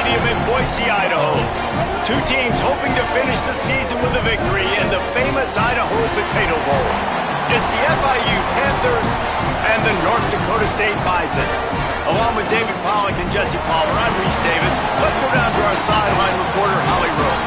Stadium in Boise, Idaho. Two teams hoping to finish the season with a victory in the famous Idaho Potato Bowl. It's the FIU Panthers and the North Dakota State Bison. Along with David Pollack and Jesse Palmer, I'm Reese Davis. Let's go down to our sideline reporter, Holly Rowe.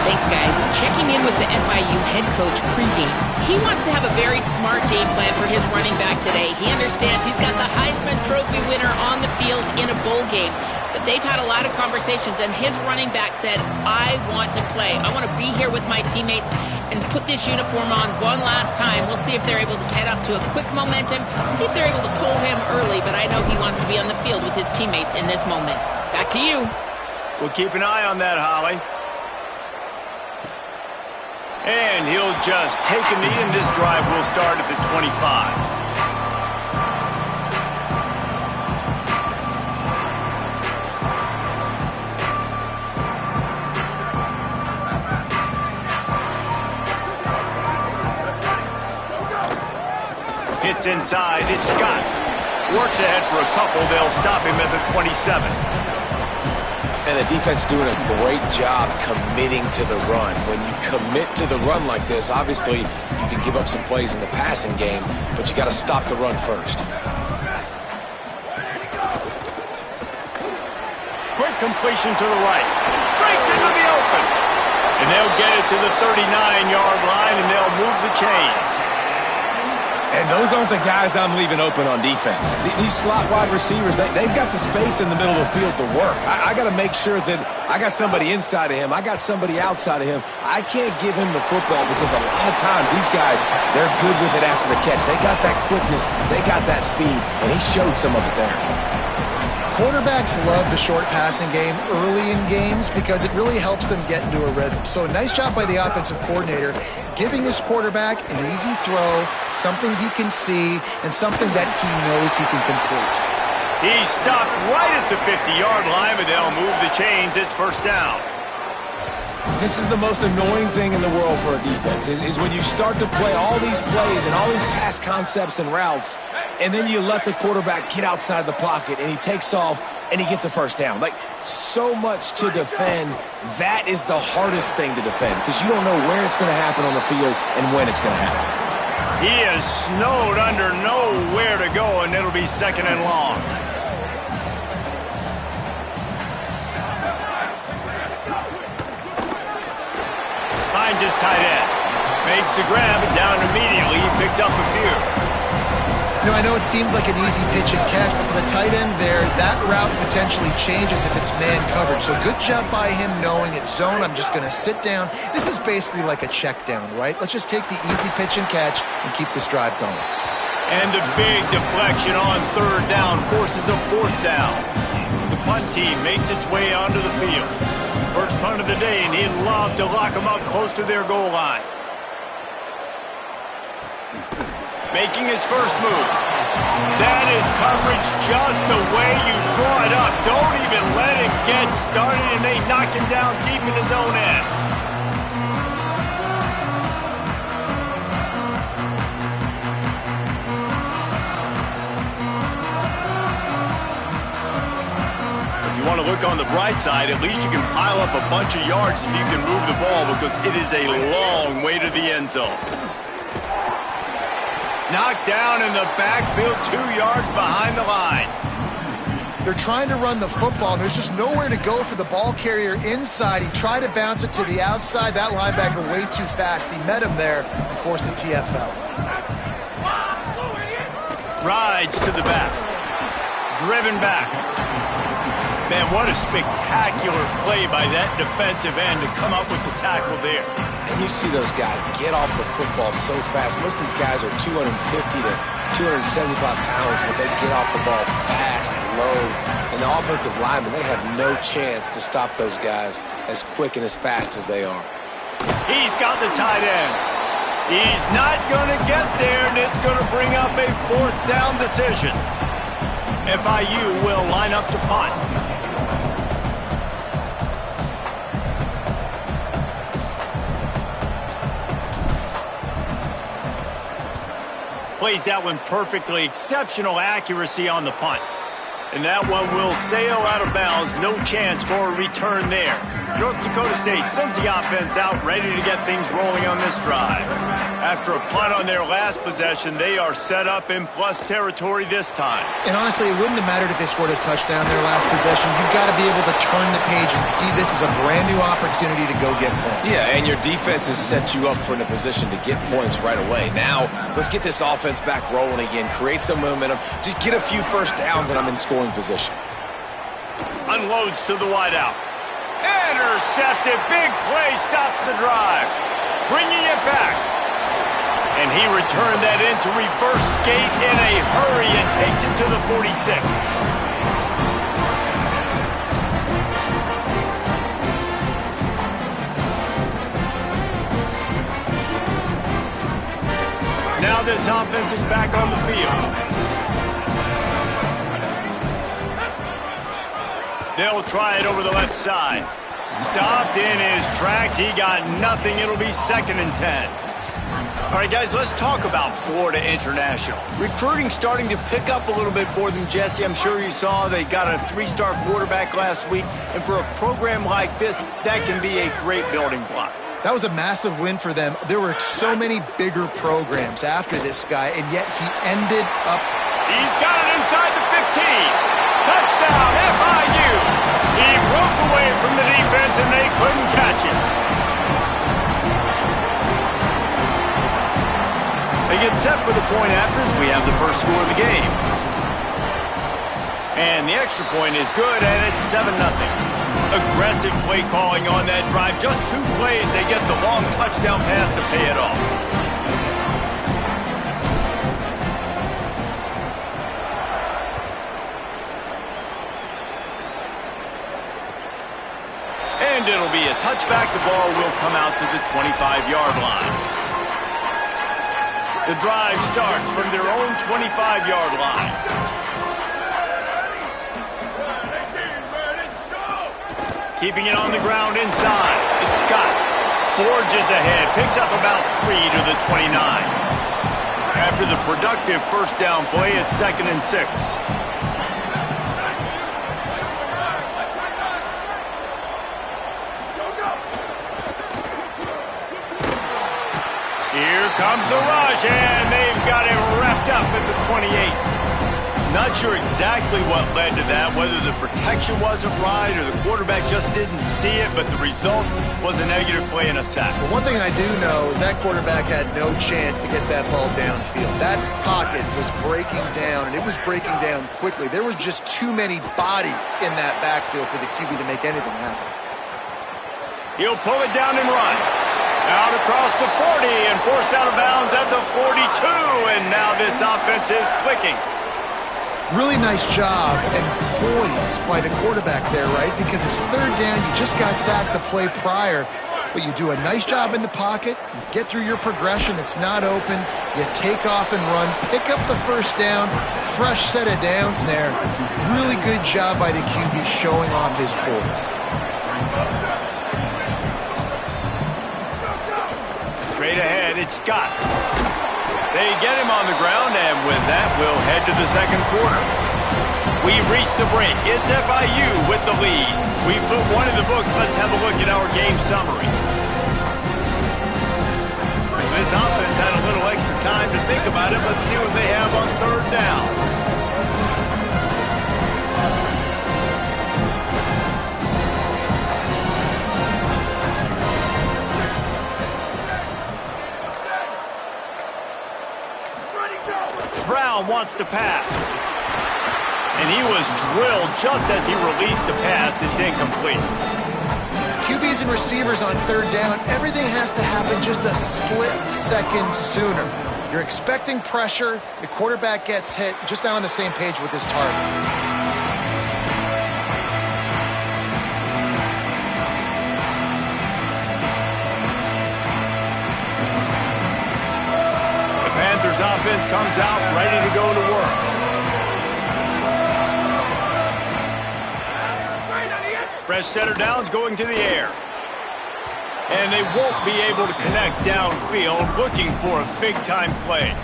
Thanks, guys. Checking in with the FIU head coach pregame. He wants to have a very smart game plan for his running back today. He understands he's got the Heisman Trophy winner on the field in a bowl game. But they've had a lot of conversations, and his running back said, I want to play. I want to be here with my teammates and put this uniform on one last time. We'll see if they're able to get off to a quick momentum, see if they're able to pull him early, but I know he wants to be on the field with his teammates in this moment. Back to you. We'll keep an eye on that, Holly. And he'll just take a knee, and this drive will start at the 25. Hits inside, it's Scott. Works ahead for a couple, they'll stop him at the 27. And the defense doing a great job committing to the run. When you commit to the run like this, obviously you can give up some plays in the passing game, but you got to stop the run first. Quick completion to the right. Breaks into the open. And they'll get it to the 39-yard line, and they'll move the chains. And those aren't the guys I'm leaving open on defense. These slot wide receivers, they've got the space in the middle of the field to work. I got to make sure that I got somebody inside of him. I got somebody outside of him. I can't give him the football because a lot of times these guys, they're good with it after the catch. They got that quickness. They got that speed, and he showed some of it there. Quarterbacks love the short passing game early in games because it really helps them get into a rhythm. So nice job by the offensive coordinator giving his quarterback an easy throw, something he can see, and something that he knows he can complete. He stopped right at the 50-yard line, but they'll move the chains. It's first down. This is the most annoying thing in the world for a defense, is when you start to play all these plays and all these pass concepts and routes, and then you let the quarterback get outside the pocket, and he takes off, and he gets a first down. Like, so much to defend. That is the hardest thing to defend, because you don't know where it's going to happen on the field and when it's going to happen. He is snowed under, nowhere to go, and it'll be second and long. Finds his tight end. Makes the grab, and down immediately. He picks up a few. You know, I know it seems like an easy pitch and catch, but for the tight end there, that route potentially changes if it's man coverage. So good job by him knowing it's zone. I'm just going to sit down. This is basically like a check down, right? Let's just take the easy pitch and catch and keep this drive going. And the big deflection on third down forces a fourth down. The punt team makes its way onto the field. First punt of the day, and he'd love to lock them up close to their goal line. Making his first move. That is coverage just the way you draw it up. Don't even let him get started, and they knock him down deep in his own end. If you want to look on the bright side, at least you can pile up a bunch of yards if you can move the ball, because it is a long way to the end zone. Knocked down in the backfield, 2 yards behind the line. They're trying to run the football, and there's just nowhere to go for the ball carrier inside. He tried to bounce it to the outside. That linebacker way too fast. He met him there and forced the TFL. Rides to the back. Driven back. Man, what a spectacular play by that defensive end to come up with the tackle there. And you see those guys get off the football so fast. Most of these guys are 250 to 275 pounds, but they get off the ball fast, low. And the offensive linemen, they have no chance to stop those guys as quick and as fast as they are. He's got the tight end. He's not going to get there, and it's going to bring up a fourth down decision. FIU will line up to punt. Plays that one perfectly. Exceptional accuracy on the punt. And that one will sail out of bounds. No chance for a return there. North Dakota State sends the offense out, ready to get things rolling on this drive. After a punt on their last possession, they are set up in plus territory this time. And honestly, it wouldn't have mattered if they scored a touchdown their last possession. You've got to be able to turn the page and see this as a brand new opportunity to go get points. Yeah, and your defense has set you up for in a position to get points right away. Now, let's get this offense back rolling again, create some momentum, just get a few first downs, and I'm in scoring position. Unloads to the wideout. Intercepted. Big play stops the drive. Bringing it back. And he returned that into reverse skate in a hurry and takes it to the 46. Now this offense is back on the field. They'll try it over the left side. Stopped in his tracks. He got nothing. It'll be 2nd and 10. All right, guys, let's talk about Florida International. Recruiting starting to pick up a little bit for them, Jesse. I'm sure you saw they got a 3-star quarterback last week. And for a program like this, that can be a great building block. That was a massive win for them. There were so many bigger programs after this guy, and yet he ended up... He's got it inside the 15. Touchdown, FIU! He broke away from the defense and they couldn't catch him. They get set for the point afters. We have the first score of the game. And the extra point is good, and it's 7-0. Aggressive play calling on that drive. Just 2 plays, they get the long touchdown pass to pay it off. And it'll be a touchback. The ball will come out to the 25-yard line. The drive starts from their own 25-yard line. Keeping it on the ground inside. It's Scott. Forges ahead. Picks up about 3 to the 29. After the productive first down play, it's 2nd and 6. Here comes the rush, and they've got it wrapped up at the 28. Not sure exactly what led to that, whether the protection wasn't right or the quarterback just didn't see it, but the result was a negative play and a sack. But one thing I do know is that quarterback had no chance to get that ball downfield. That pocket was breaking down, and it was breaking down quickly. There were just too many bodies in that backfield for the QB to make anything happen. He'll pull it down and run. Out across the 40 and forced out of bounds at the 42, and now this offense is clicking. Really nice job and poise by the quarterback there, right? Because it's 3rd down, you just got sacked the play prior, but you do a nice job in the pocket, you get through your progression, it's not open, you take off and run, pick up the first down, fresh set of downs there. Really good job by the QB showing off his poise. Straight ahead, it's Scott. They get him on the ground, and with that, we'll head to the 2nd quarter. We've reached the break. It's FIU with the lead. We've put one in the books. Let's have a look at our game summary. This offense had a little extra time to think about it. Let's see what they have on 3rd down. Brown wants to pass. And he was drilled just as he released the pass. It's incomplete. QBs and receivers on 3rd down, everything has to happen just a split second sooner. You're expecting pressure, the quarterback gets hit, just not on the same page with his target. Offense comes out ready to go to work. Fresh center downs going to the air. And they won't be able to connect downfield, looking for a big-time play.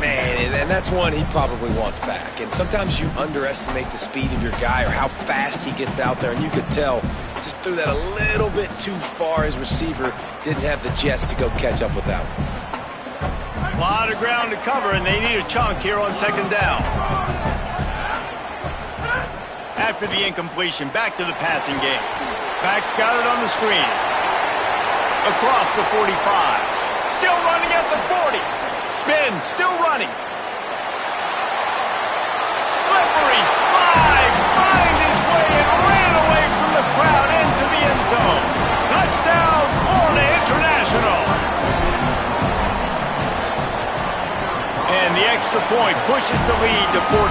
Man, and that's one he probably wants back. And sometimes you underestimate the speed of your guy or how fast he gets out there. And you could tell just threw that a little bit too far. His receiver didn't have the jets to go catch up with that one. A lot of ground to cover, and they need a chunk here on second down. After the incompletion, back to the passing game. Back's got it on the screen. Across the 45. Still running at the 40. Spin, still running. Slippery slide. Find his way and ran away from the crowd into the end zone. Touchdown, Florida International. And the extra point pushes the lead to 14.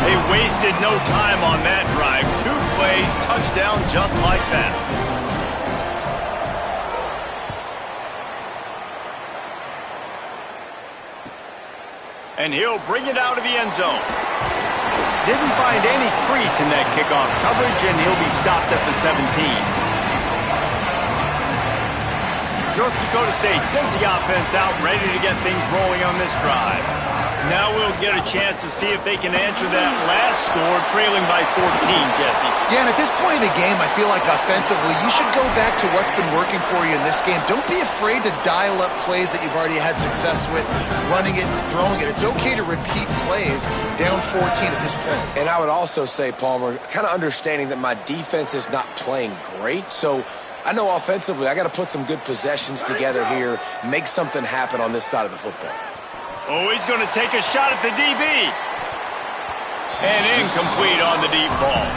They wasted no time on that drive. 2 plays, touchdown just like that. And he'll bring it out of the end zone. Didn't find any crease in that kickoff coverage, and he'll be stopped at the 17. North Dakota State sends the offense out, ready to get things rolling on this drive. Now we'll get a chance to see if they can answer that last score, trailing by 14, Jesse. Yeah, and at this point in the game, I feel like offensively, you should go back to what's been working for you in this game. Don't be afraid to dial up plays that you've already had success with, running it and throwing it. It's okay to repeat plays down 14 at this point. And I would also say, Palmer, kind of understanding that my defense is not playing great, so I know offensively I got to put some good possessions together here, make something happen on this side of the football. Oh, he's going to take a shot at the DB. And incomplete on the deep ball.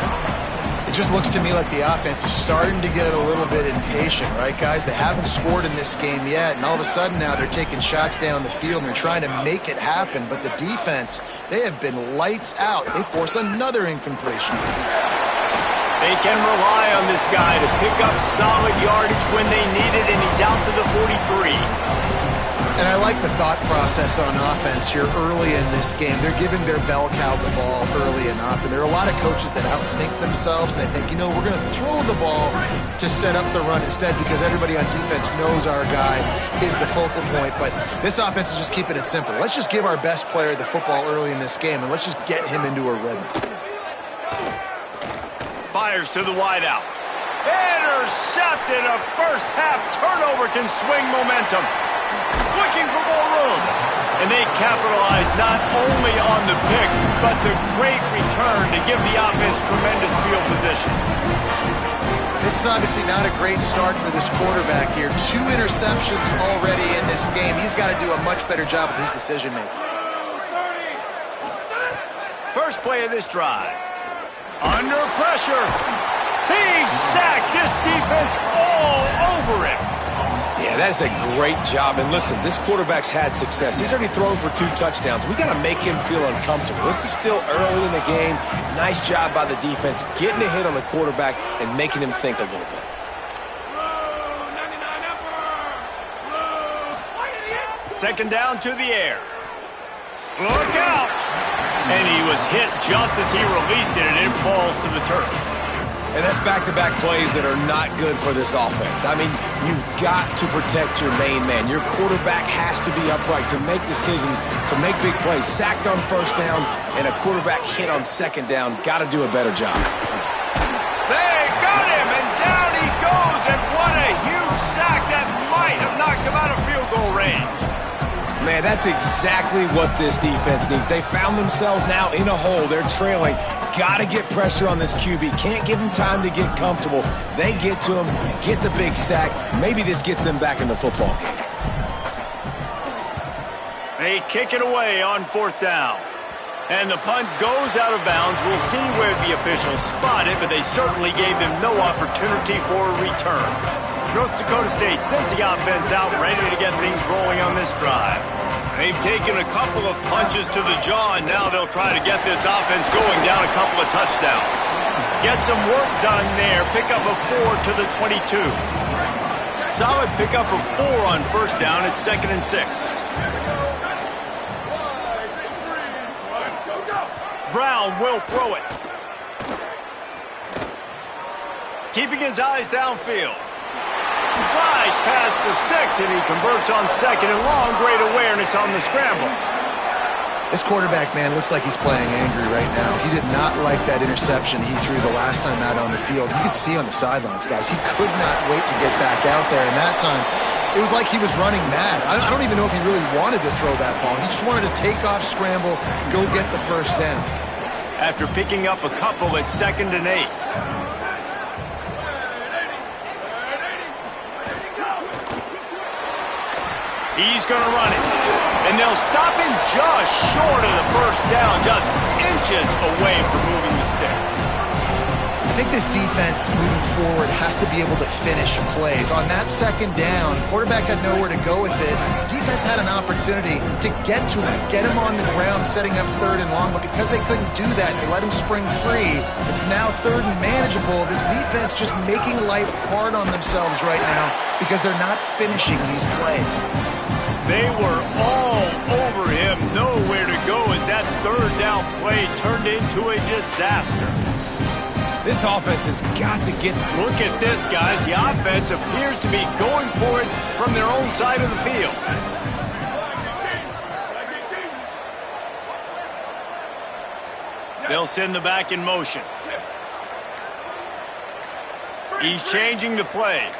It just looks to me like the offense is starting to get a little bit impatient, right, guys? They haven't scored in this game yet, and all of a sudden now they're taking shots down the field and they're trying to make it happen. But the defense, they have been lights out. They force another incompletion. They can rely on this guy to pick up solid yardage when they need it, and he's out to the 43. And I like the thought process on offense here early in this game. They're giving their bell cow the ball early and often. There are a lot of coaches that outthink themselves, and they think, you know, we're going to throw the ball to set up the run instead because everybody on defense knows our guy is the focal point. But this offense is just keeping it simple. Let's just give our best player the football early in this game, and let's just get him into a rhythm. Fires to the wideout. Intercepted. A first-half turnover can swing momentum. Looking for more room. And they capitalize not only on the pick, but the great return to give the offense tremendous field position. This is obviously not a great start for this quarterback here. 2 interceptions already in this game. He's got to do a much better job with his decision-making. First play of this drive. Under pressure. He's sacked. This defense all over him. Yeah, that's a great job. And listen, this quarterback's had success. He's already thrown for 2 touchdowns. We got to make him feel uncomfortable. This is still early in the game. Nice job by the defense, getting a hit on the quarterback and making him think a little bit. Second down to the air. Look out! And he was hit just as he released it, and it falls to the turf. And that's back-to-back plays that are not good for this offense. I mean, you've got to protect your main man. Your quarterback has to be upright to make decisions, to make big plays. Sacked on first down and a quarterback hit on second down. Got to do a better job. They got him, and down he goes, and what a huge sack that might have knocked him out of field goal range. Man, that's exactly what this defense needs. They found themselves now in a hole. They're trailing. Got to get pressure on this QB. Can't give him time to get comfortable. They get to him, get the big sack. Maybe this gets them back in the football game. They kick it away on fourth down. And the punt goes out of bounds. We'll see where the officials spot it, but they certainly gave him no opportunity for a return. North Dakota State sends the offense out, ready to get things rolling on this drive. They've taken a couple of punches to the jaw, and now they'll try to get this offense going down a couple of touchdowns. Get some work done there. Pick up a 4 to the 22. Solid pickup of 4 on first down. It's 2nd and 6. Brown will throw it. Keeping his eyes downfield. Slides past the sticks, and he converts on 2nd and long. Great awareness on the scramble. This quarterback, man, looks like he's playing angry right now. He did not like that interception he threw the last time out on the field. You could see on the sidelines, guys, he could not wait to get back out there. And that time, it was like he was running mad. I don't even know if he really wanted to throw that ball. He just wanted to take off, scramble, go get the first down. After picking up a couple at 2nd and 8. He's going to run it. And they'll stop him just short of the first down, just inches away from moving the sticks. I think this defense moving forward has to be able to finish plays. On that 2nd down, quarterback had nowhere to go with it. The defense had an opportunity to get to him, get him on the ground, setting up 3rd and long, but because they couldn't do that, they let him spring free. It's now 3rd and manageable. This defense just making life hard on themselves right now because they're not finishing these plays. They were all over him, nowhere to go as that 3rd down play turned into a disaster. This offense has got to get... Look at this, guys. The offense appears to be going for it from their own side of the field. They'll send the back in motion. He's changing the play.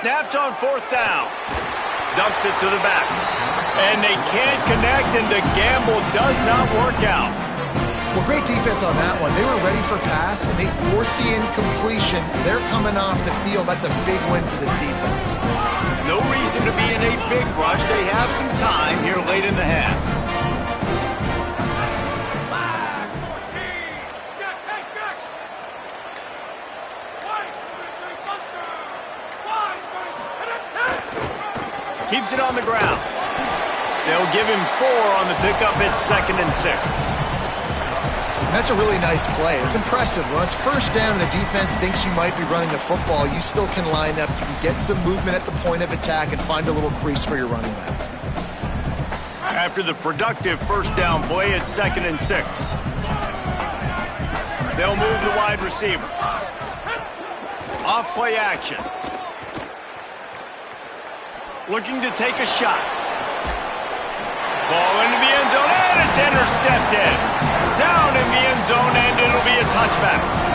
Snaps on 4th down. Dumps it to the back. And they can't connect, and the gamble does not work out. Well, great defense on that one. They were ready for pass, and they forced the incompletion. They're coming off the field. That's a big win for this defense. No reason to be in a big rush. They have some time here late in the half. Keeps it on the ground. They'll give him 4 on the pickup at 2nd and 6. That's a really nice play. It's impressive. When it's 1st down and the defense thinks you might be running the football, you still can line up. You can get some movement at the point of attack and find a little crease for your running back. After the productive 1st down play at 2nd and 6. They'll move the wide receiver. Off play action. Looking to take a shot. Ball into the end zone, and it's intercepted. Down in the end zone, and it'll be a touchback.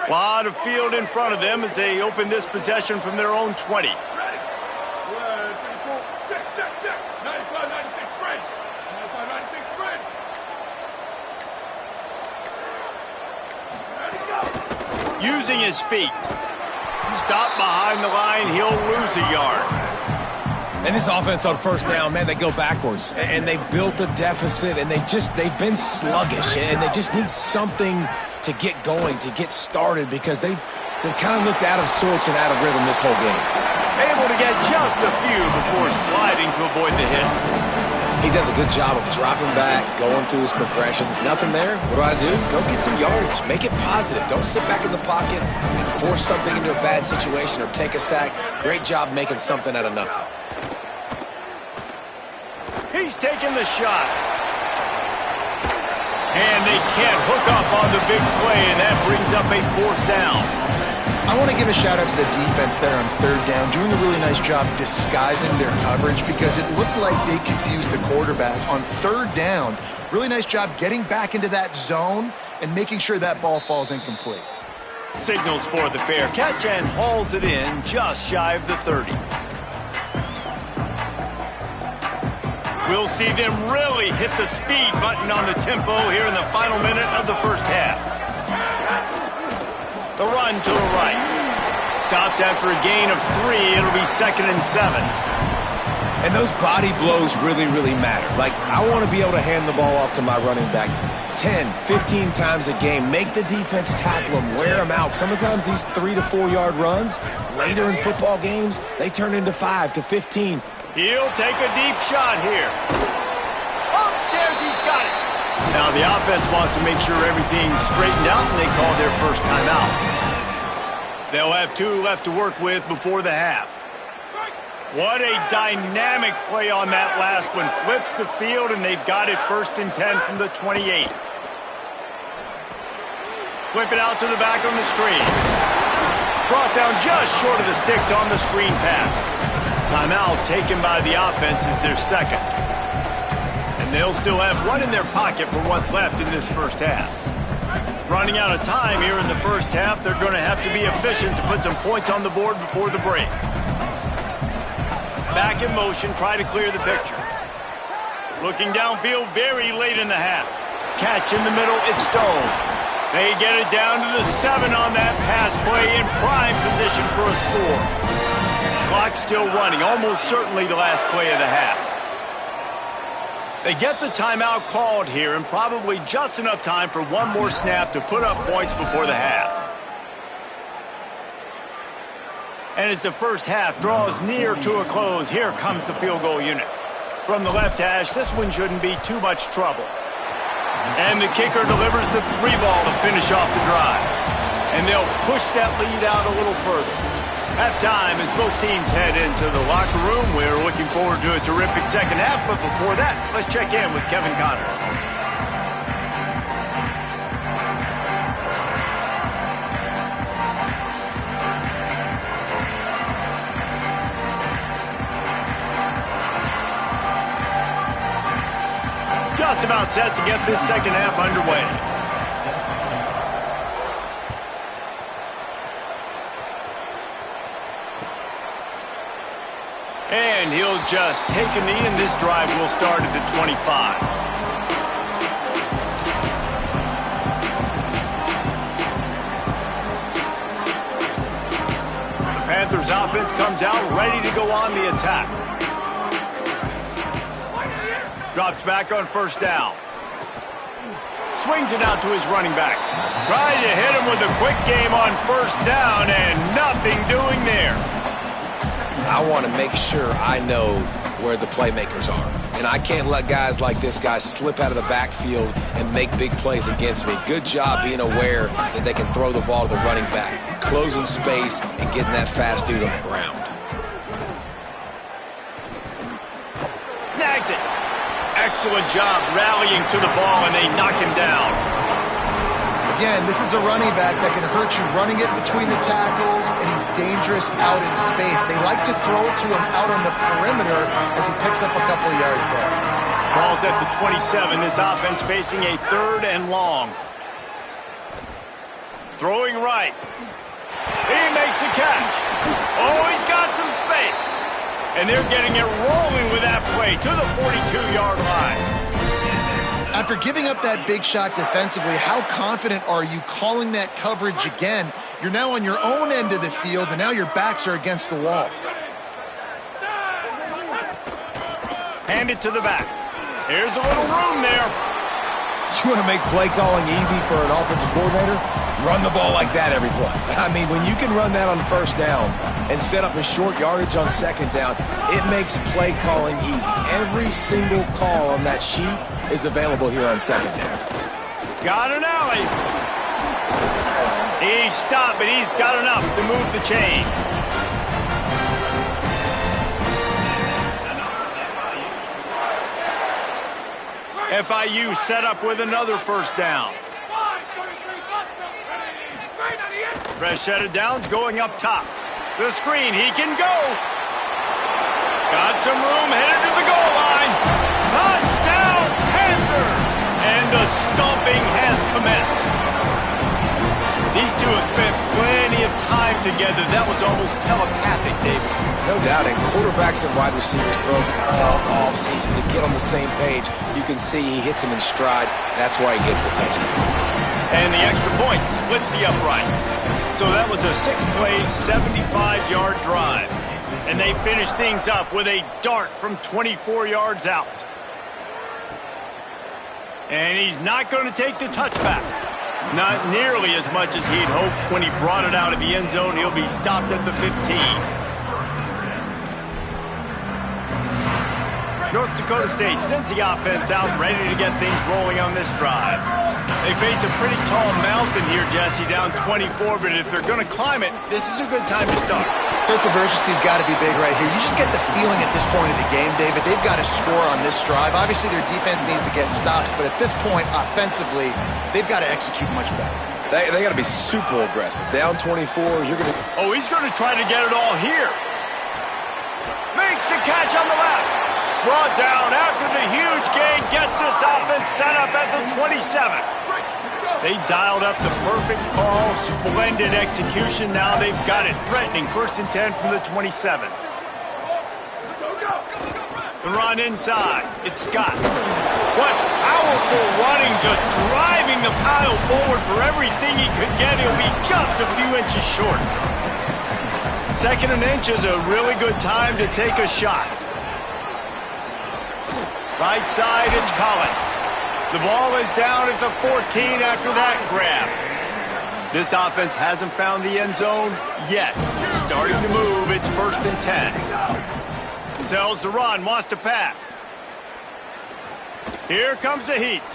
A lot of field in front of them as they open this possession from their own 20. Using his feet. Stop behind the line, he'll lose a yard. And this offense on 1st down, man, they go backwards. And they built a deficit, and they've been sluggish. And they just need something to get going, to get started, because they've kind of looked out of sorts and out of rhythm this whole game. Able to get just a few before sliding to avoid the hits. He does a good job of dropping back, going through his progressions. Nothing there. What do? Go get some yardage. Make it positive. Don't sit back in the pocket and force something into a bad situation or take a sack. Great job making something out of nothing. He's taking the shot. And they can't hook up on the big play, and that brings up a 4th down. I want to give a shout out to the defense there on 3rd down, doing a really nice job disguising their coverage because it looked like they confused the quarterback on 3rd down. Really nice job getting back into that zone and making sure that ball falls incomplete. Signals for the fair catch and hauls it in just shy of the 30. We'll see them really hit the speed button on the tempo here in the final minute of the 1st half. The run to the right. Stopped after a gain of 3. It'll be 2nd and 7. And those body blows really, really matter. Like, I want to be able to hand the ball off to my running back 10, 15 times a game. Make the defense tackle them, wear them out. Sometimes these 3 to 4 yard runs, later in football games, they turn into 5 to 15. He'll take a deep shot here. Upstairs, he's got it. Now the offense wants to make sure everything's straightened out, and they call their first timeout. They'll have 2 left to work with before the half. What a dynamic play on that last one. Flips the field, and they've got it 1st and 10 from the 28. Flip it out to the back on the screen. Brought down just short of the sticks on the screen pass. Timeout taken by the offense is their 2nd. And they'll still have 1 in their pocket for what's left in this first half. Running out of time here in the first half, they're going to have to be efficient to put some points on the board before the break. Back in motion, try to clear the picture. Looking downfield very late in the half. Catch in the middle, it's Stone. They get it down to the 7 on that pass play in prime position for a score. Clock still running, almost certainly the last play of the half. They get the timeout called here, and probably just enough time for 1 more snap to put up points before the half. And as the first half draws near to a close, here comes the field goal unit. From the left hash, this one shouldn't be too much trouble. And the kicker delivers the 3 ball to finish off the drive. And they'll push that lead out a little further. Halftime as both teams head into the locker room. We're looking forward to a terrific second half, but before that, let's check in with Kevin Connors. Just about set to get this second half underway. And he'll just take a knee, and this drive will start at the 25. The Panthers offense comes out ready to go on the attack. Drops back on first down. Swings it out to his running back. Trying to hit him with a quick game on first down, and nothing doing there. I want to make sure I know where the playmakers are. And I can't let guys like this guy slip out of the backfield and make big plays against me. Good job being aware that they can throw the ball to the running back, closing space, and getting that fast dude on the ground. Snags it. Excellent job rallying to the ball, and they knock him down. Again, this is a running back that can hurt you running it between the tackles, and he's dangerous out in space. They like to throw it to him out on the perimeter as he picks up a couple of yards there. Ball's at the 27. This offense facing a 3rd and long. Throwing right. He makes the catch. Oh, he's got some space. And they're getting it rolling with that play to the 42-yard line. After giving up that big shot defensively, how confident are you calling that coverage again? You're now on your own end of the field, and now your backs are against the wall. Hand it to the back. Here's a little room there. You want to make play calling easy for an offensive coordinator? Run the ball like that every play. I mean, when you can run that on first down and set up a short yardage on second down, it makes play calling easy. Every single call on that sheet is available here on second down. Got an alley. He stopped, but he's got enough to move the chain. FIU set up with another first down. Fresh set of downs going up top. The screen, he can go. Got some room, headed to the goal line. Touchdown, Panther! And the stomping has commenced. These two have spent plenty of time together. That was almost telepathic, David. No doubt, and quarterbacks and wide receivers throw all season to get on the same page. You can see he hits him in stride. That's why he gets the touchdown. And the extra point splits the uprights. So that was a 6-play, 75-yard drive. And they finish things up with a dart from 24 yards out. And he's not going to take the touchback. Not nearly as much as he'd hoped when he brought it out of the end zone. He'll be stopped at the 15. North Dakota State sends the offense out, ready to get things rolling on this drive. They face a pretty tall mountain here, Jesse, down 24, but if they're going to climb it, this is a good time to start. Sense of urgency's got to be big right here. You just get the feeling at this point of the game, David, they've got to score on this drive. Obviously, their defense needs to get stops, but at this point, offensively, they've got to execute much better. They got to be super aggressive. Down 24, you're going to... Oh, he's going to try to get it all here. Makes the catch on the left. Brought down after the huge gain, gets this offense set up at the 27. They dialed up the perfect call, splendid execution. Now they've got it, threatening 1st and 10 from the 27. The run inside, it's Scott. What powerful running, just driving the pile forward for everything he could get. He'll be just a few inches short. 2nd and inch is a really good time to take a shot. Right side, it's Collins. The ball is down at the 14 after that grab. This offense hasn't found the end zone yet. Starting to move, it's 1st and 10. Tells the run, wants to pass. Here comes the heat.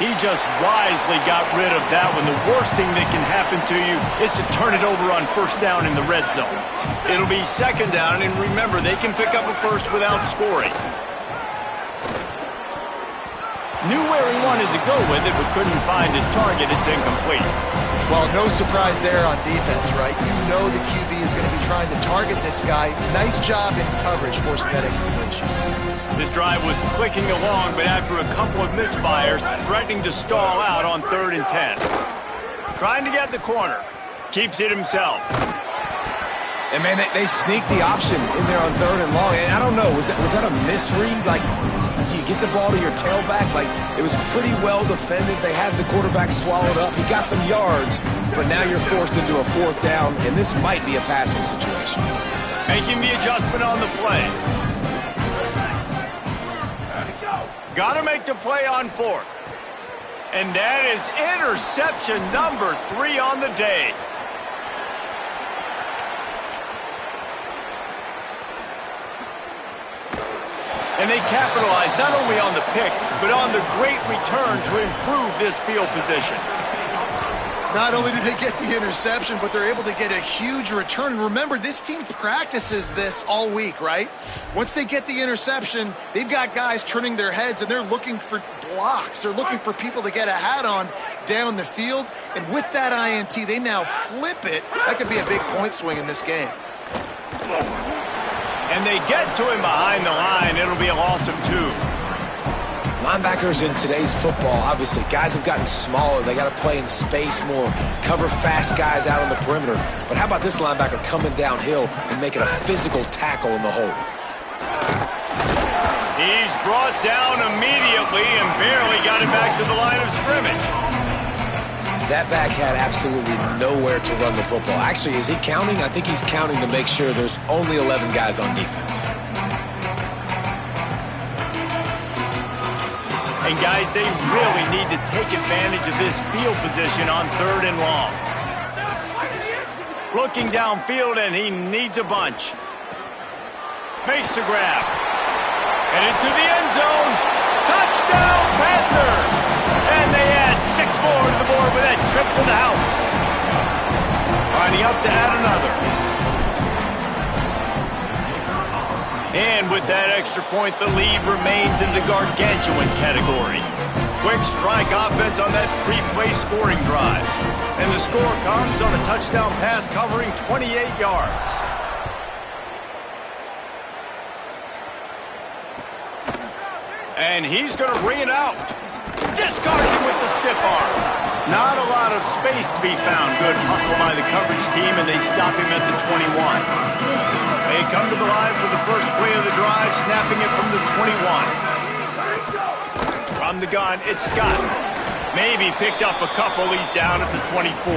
He just wisely got rid of that one. The worst thing that can happen to you is to turn it over on 1st down in the red zone. It'll be 2nd down, and remember, they can pick up a first without scoring. Knew where he wanted to go with it, but couldn't find his target. It's incomplete. Well, no surprise there on defense, right? You know the QB is going to be trying to target this guy. Nice job in coverage, forcing that incompletion. This drive was clicking along, but after a couple of misfires, threatening to stall out on 3rd and 10. Trying to get the corner. Keeps it himself. And, man, they sneaked the option in there on 3rd and long. And I don't know, was that a misread? Like, do you get the ball to your tailback? Like, it was pretty well defended. They had the quarterback swallowed up. He got some yards, but now you're forced into a 4th down, and this might be a passing situation. Making the adjustment on the play. Got to make the play on 4th. And that is interception number 3 on the day. And they capitalized not only on the pick, but on the great return to improve this field position. Not only do they get the interception, but they're able to get a huge return. Remember, this team practices this all week, right? Once they get the interception, they've got guys turning their heads, and they're looking for blocks. They're looking for people to get a hat on down the field. And with that INT, they now flip it. That could be a big point swing in this game. And they get to him behind the line. It'll be a loss of 2. Linebackers in today's football, obviously, guys have gotten smaller. They got to play in space more, cover fast guys out on the perimeter. But how about this linebacker coming downhill and making a physical tackle in the hole? He's brought down immediately and barely got it back to the line of scrimmage. That back had absolutely nowhere to run the football. Actually, is he counting? I think he's counting to make sure there's only 11 guys on defense. And guys, they really need to take advantage of this field position on 3rd and long. Looking downfield, and he needs a bunch. Makes the grab. And into the end zone. Touchdown, Panthers! And they add 6 more to the board with that trip to the house. Lining up to add another. And with that extra point, the lead remains in the gargantuan category. Quick strike offense on that 3-play scoring drive. And the score comes on a touchdown pass covering 28 yards. And he's going to bring it out. Discards him with the stiff arm. Not a lot of space to be found. Good hustle by the coverage team, and they stop him at the 21. They come to the line for the first play of the drive, snapping it from the 21. From the gun, it's Scott. Maybe picked up a couple. He's down at the 24.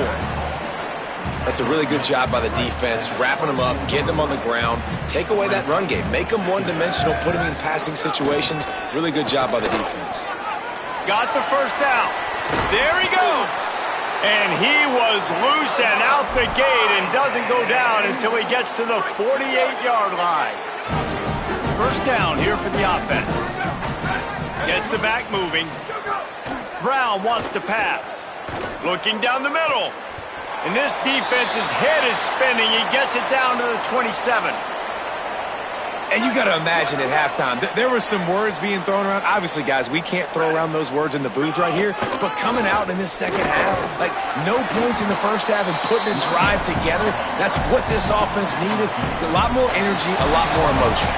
That's a really good job by the defense, wrapping them up, getting them on the ground, take away that run game, make them one-dimensional, put them in passing situations. Really good job by the defense. Got the first down. There he goes. And he was loose and out the gate and doesn't go down until he gets to the 48-yard line. First down here for the offense. Gets the back moving. Brown wants to pass. Looking down the middle. And this defense's head is spinning. He gets it down to the 27. And you got to imagine at halftime, there were some words being thrown around. Obviously, guys, we can't throw around those words in the booth right here. But coming out in this second half, like no points in the first half and putting a drive together, that's what this offense needed. A lot more energy, a lot more emotion.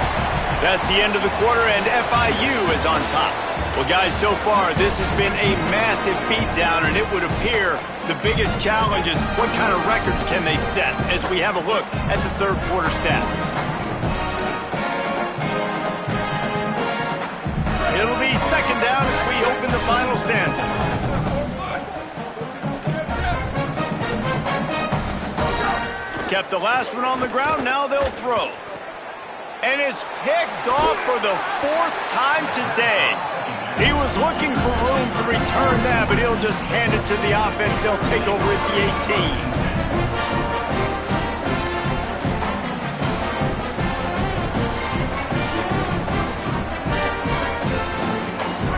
That's the end of the quarter, and FIU is on top. Well, guys, so far, this has been a massive beatdown, and it would appear the biggest challenge is what kind of records can they set as we have a look at the third quarter stats. It'll be second down as we open the final stanza. Kept the last one on the ground, now they'll throw. And it's picked off for the fourth time today. He was looking for room to return that, but he'll just hand it to the offense. They'll take over at the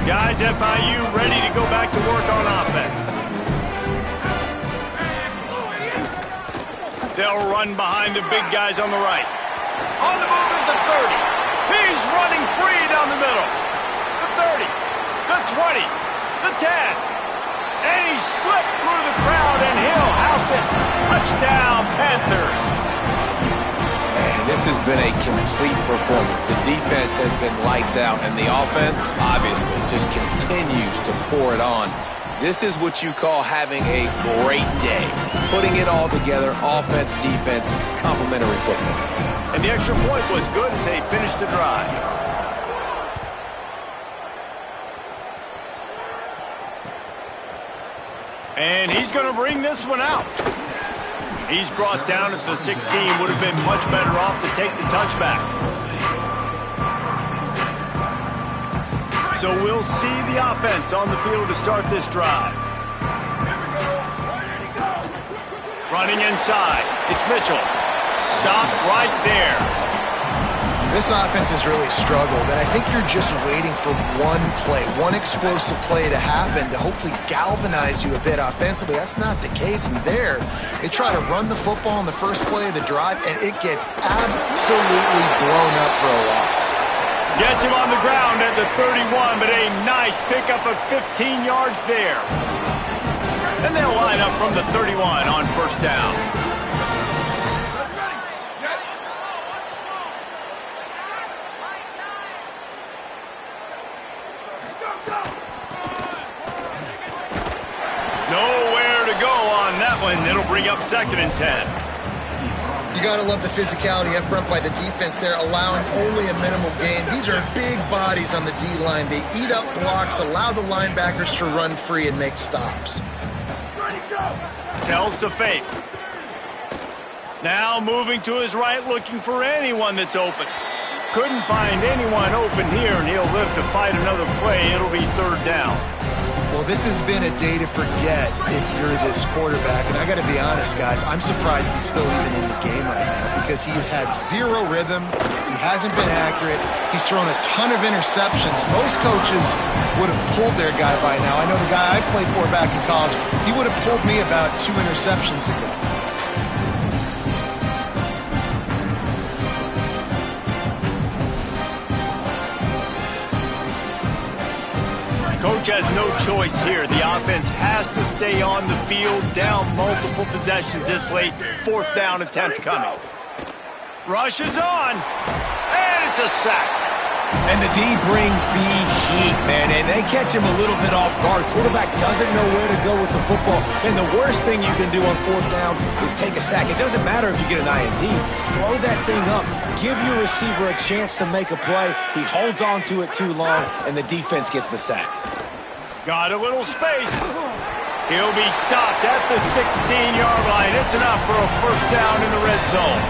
18. Guys, FIU ready to go back to work on offense. They'll run behind the big guys on the right. On the move at the 30. He's running free down the middle. The 30, the 20, the 10. And he slipped through the crowd, and he'll house it. Touchdown, Panthers. Man, this has been a complete performance. The defense has been lights out, and the offense, obviously, just continues to pour it on. This is what you call having a great day. Putting it all together, offense, defense, complementary football. And the extra point was good as they finished the drive. And he's going to bring this one out. He's brought down at the 16. Would have been much better off to take the touchback. So we'll see the offense on the field to start this drive. Running inside. It's Mitchell. Stopped right there. This offense has really struggled, and I think you're just waiting for one play, one explosive play to happen to hopefully galvanize you a bit offensively. That's not the case, and there, they try to run the football in the first play of the drive, and it gets absolutely blown up for a loss. Gets him on the ground at the 31, but a nice pickup of 15 yards there. And they'll line up from the 31 on first down. Nowhere to go on that one. It'll bring up second and 10. You got to love the physicality up front by the defense there, allowing only a minimal gain. These are big bodies on the D-line. They eat up blocks, allow the linebackers to run free and make stops. Tells to fake. Now moving to his right, looking for anyone that's open. Couldn't find anyone open here, and he'll live to fight another play. It'll be third down. Well, this has been a day to forget if you're this quarterback. And I got to be honest, guys, I'm surprised he's still even in the game right now because he's had zero rhythm. He hasn't been accurate. He's thrown a ton of interceptions. Most coaches would have pulled their guy by now. I know the guy I played for back in college, he would have pulled me about 2 interceptions ago. Coach has no choice here. The offense has to stay on the field, down multiple possessions this late. Fourth down attempt coming. Rushes on, and it's a sack. And the D brings the heat, man, and they catch him a little bit off guard. Quarterback doesn't know where to go with the football, and the worst thing you can do on fourth down is take a sack. It doesn't matter if you get an INT. Throw that thing up. Give your receiver a chance to make a play. He holds on to it too long, and the defense gets the sack. Got a little space. He'll be stopped at the 16-yard line. It's enough for a first down in the red zone.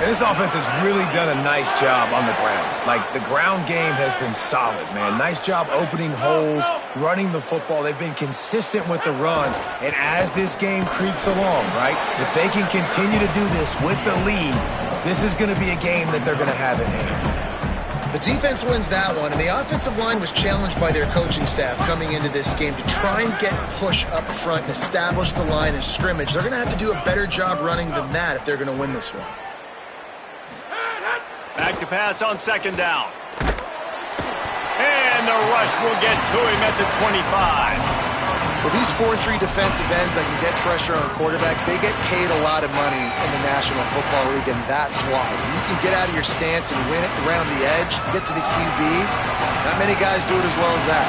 And this offense has really done a nice job on the ground. Like, the ground game has been solid, man. Nice job opening holes, running the football. They've been consistent with the run. And as this game creeps along, right, if they can continue to do this with the lead, this is going to be a game that they're going to have in hand. The defense wins that one, and the offensive line was challenged by their coaching staff coming into this game to try and get push up front and establish the line of scrimmage. They're going to have to do a better job running than that if they're going to win this one. Back to pass on second down. And the rush will get to him at the 25. Well, these 4-3 defensive ends that can get pressure on quarterbacks, they get paid a lot of money in the National Football League, and that's why. You can get out of your stance and win it around the edge to get to the QB. Not many guys do it as well as that.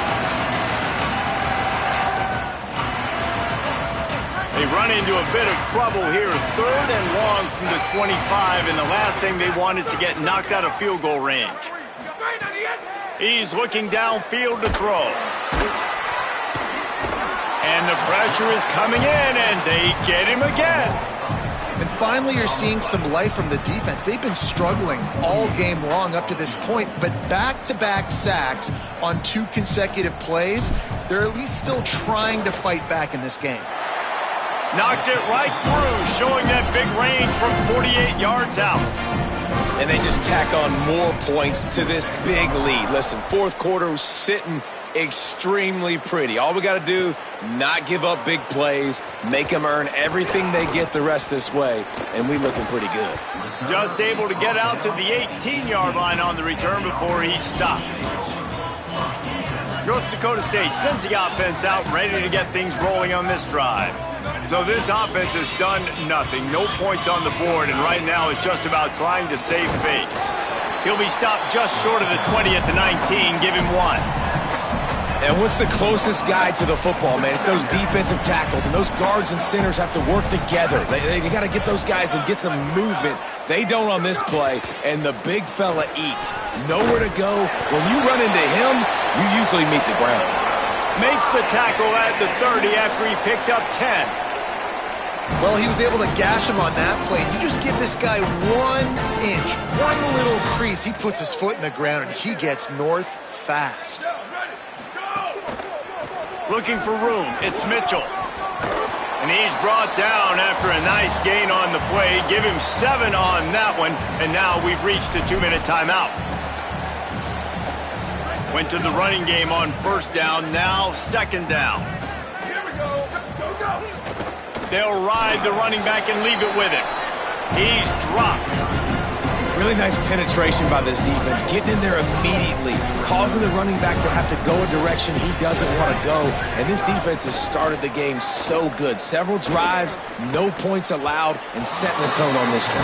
They run into a bit of trouble here. 3rd and long from the 25, and the last thing they want is to get knocked out of field goal range. He's looking downfield to throw. And the pressure is coming in, and they get him again. And finally, you're seeing some life from the defense. They've been struggling all game long up to this point, but back-to-back sacks on 2 consecutive plays, they're at least still trying to fight back in this game. Knocked it right through, showing that big range from 48 yards out. And they just tack on more points to this big lead. Listen, 4th quarter was sitting extremely pretty. All we got to do, not give up big plays, make them earn everything they get the rest this way, and we looking pretty good. Just able to get out to the 18-yard line on the return before he stopped. North Dakota State sends the offense out, ready to get things rolling on this drive. So this offense has done nothing. No points on the board, and right now it's just about trying to save face. He'll be stopped just short of the 20 at the 19. Give him 1. And what's the closest guy to the football, man? It's those defensive tackles, and those guards and centers have to work together. They got to get those guys and get some movement. They don't on this play, and the big fella eats. Nowhere to go. When you run into him, you usually meet the ground. Makes the tackle at the 30 after he picked up 10. Well, he was able to gash him on that play. You just give this guy 1 inch, one little crease. He puts his foot in the ground, and he gets north fast. Looking for room, it's Mitchell. And he's brought down after a nice gain on the play. Give him 7 on that one, and now we've reached a 2-minute timeout. Went to the running game on 1st down, now 2nd down. They'll ride the running back and leave it with him. He's dropped. Really nice penetration by this defense, getting in there immediately, causing the running back to have to go a direction he doesn't want to go. And this defense has started the game so good. Several drives, no points allowed, and setting the tone on this drive.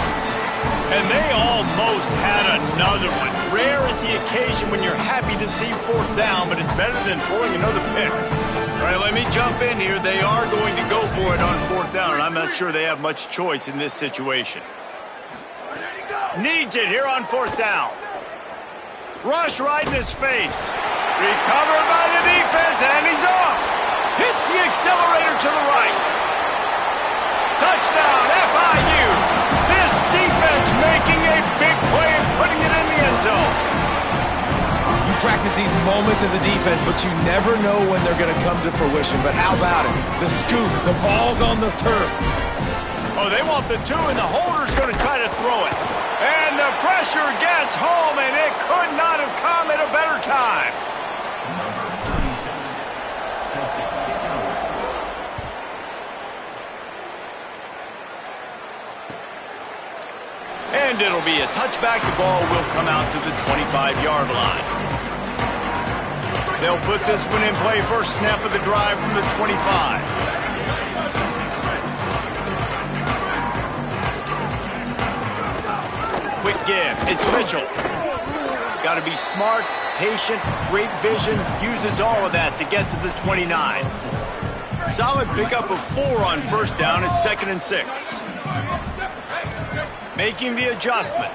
And they almost had another one. Rare is the occasion when you're happy to see 4th down, but it's better than throwing another pick. All right, let me jump in here. They are going to go for it on 4th down, and I'm not sure they have much choice in this situation. Needs it here on 4th down. Rush right in his face. Recovered by the defense, and he's off. Hits the accelerator to the right. Touchdown, FIU. This defense making a big play and putting it in the end zone. You practice these moments as a defense, but you never know when they're going to come to fruition. But how about it? The scoop, the ball's on the turf. Oh, they want the 2, and the holder's going to try to throw it. And the pressure gets home, and it could not have come at a better time. And it'll be a touchback. The ball will come out to the 25-yard line. They'll put this one in play. First snap of the drive from the 25. Quick give. It's Mitchell. Got to be smart, patient, great vision. Uses all of that to get to the 29. Solid pickup of 4 on 1st down. It's 2nd and 6. Making the adjustment.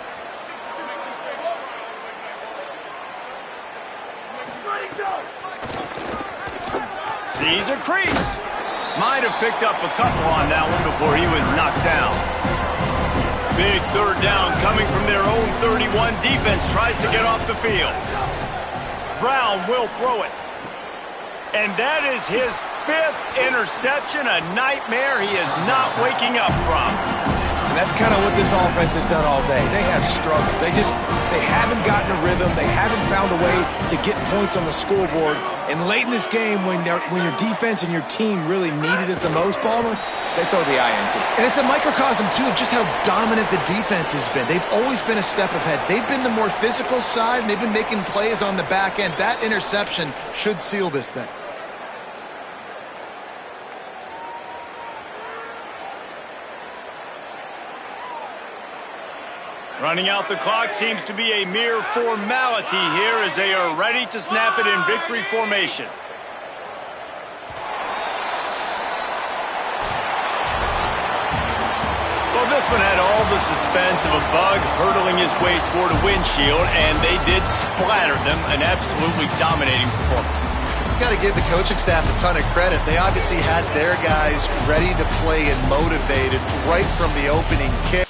sees a crease. Might have picked up a couple on that one before he was knocked down. Big third down coming from their own 31. Defense tries to get off the field. Brown will throw it. And that is his 5th interception, a nightmare he is not waking up from. And that's kind of what this offense has done all day. They have struggled. They haven't gotten a rhythm. They haven't found a way to get points on the scoreboard. And late in this game, when your defense and your team really needed it the most, Palmer, they throw the INT. And it's a microcosm, too, of just how dominant the defense has been. They've always been a step ahead. They've been the more physical side, and they've been making plays on the back end. That interception should seal this thing. Running out the clock seems to be a mere formality here as they are ready to snap it in victory formation. Well, this one had all the suspense of a bug hurtling his way toward a windshield, and they did splatter them. An absolutely dominating performance. You got to give the coaching staff a ton of credit. They obviously had their guys ready to play and motivated right from the opening kick.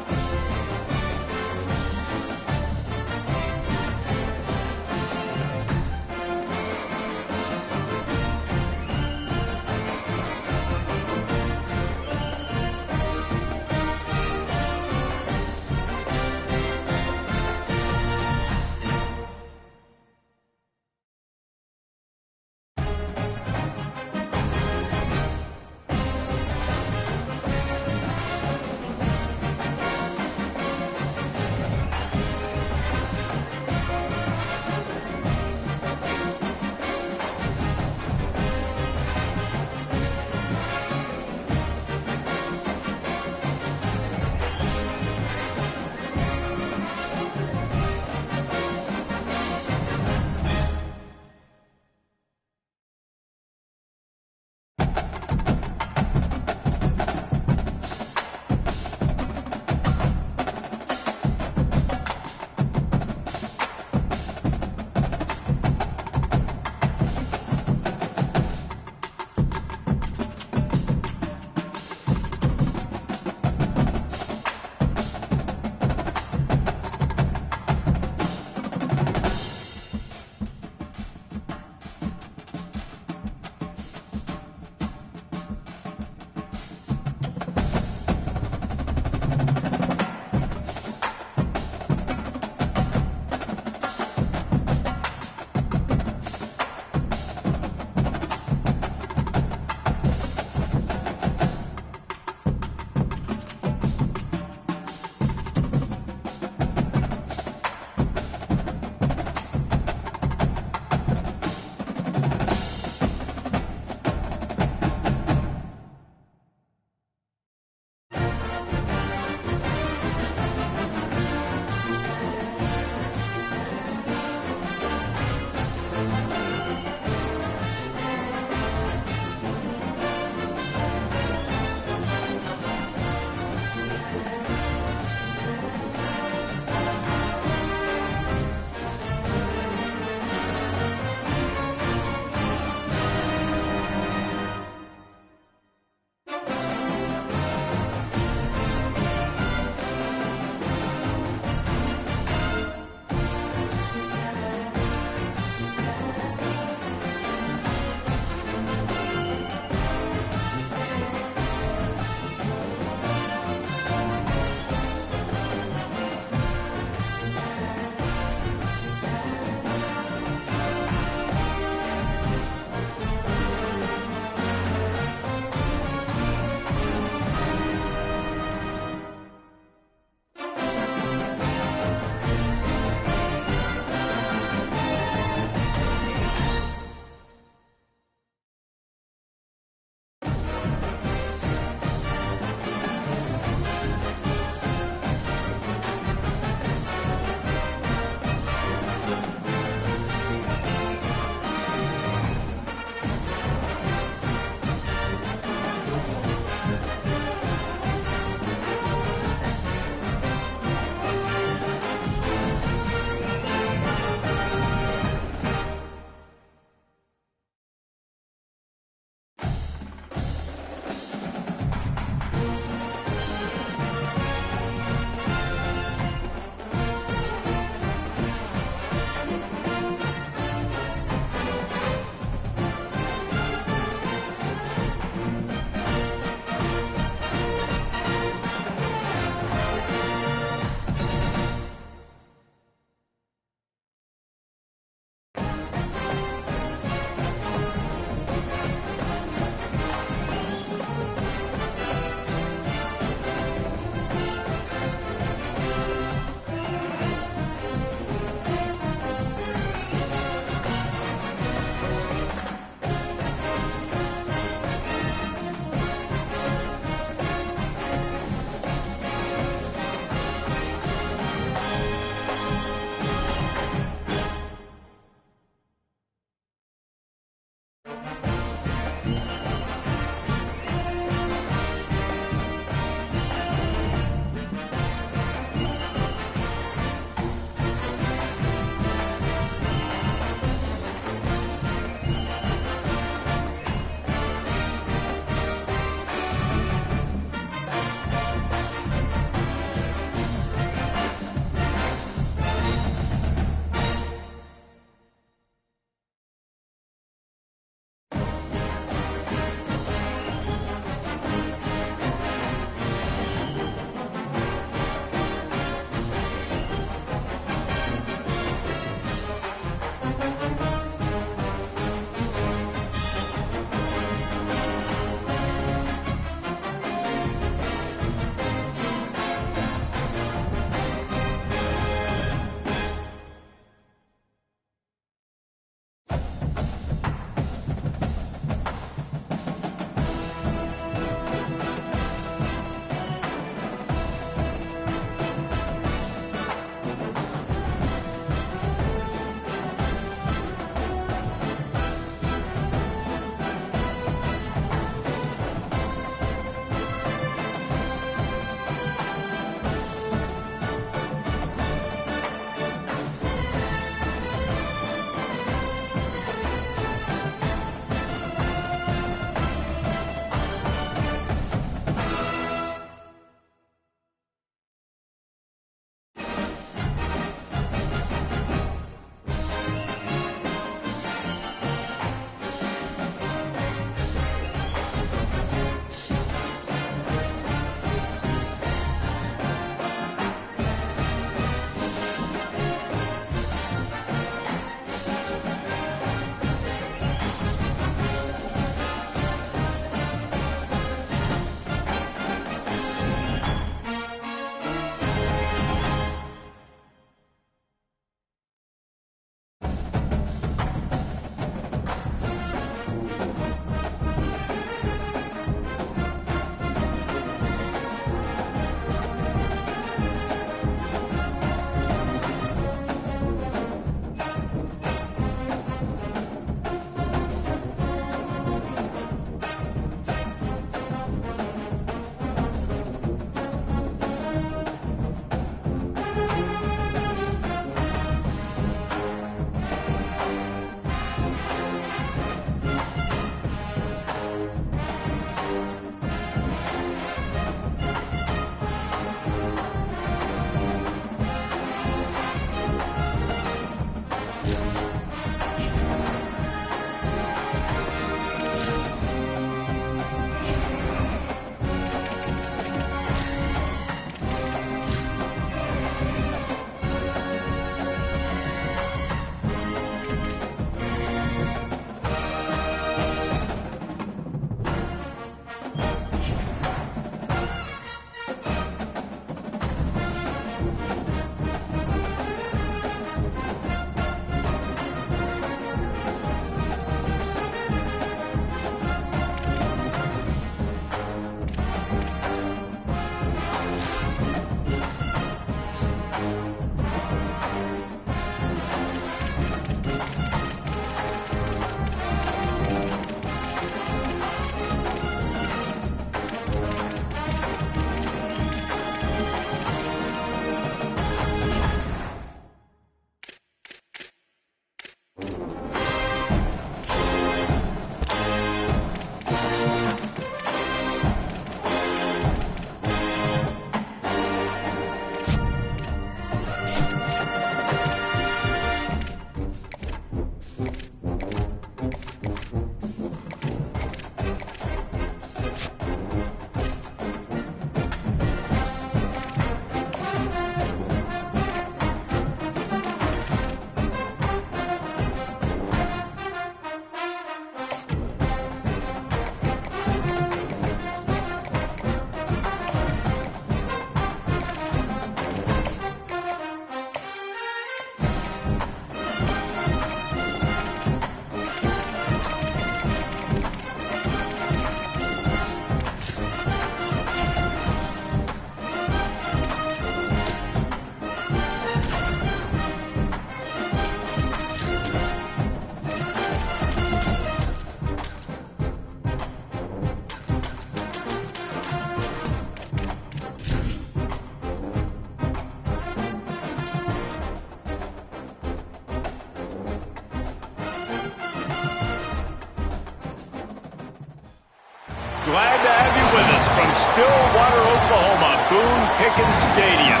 glad to have you with us from Stillwater, Oklahoma, Boone Pickens Stadium.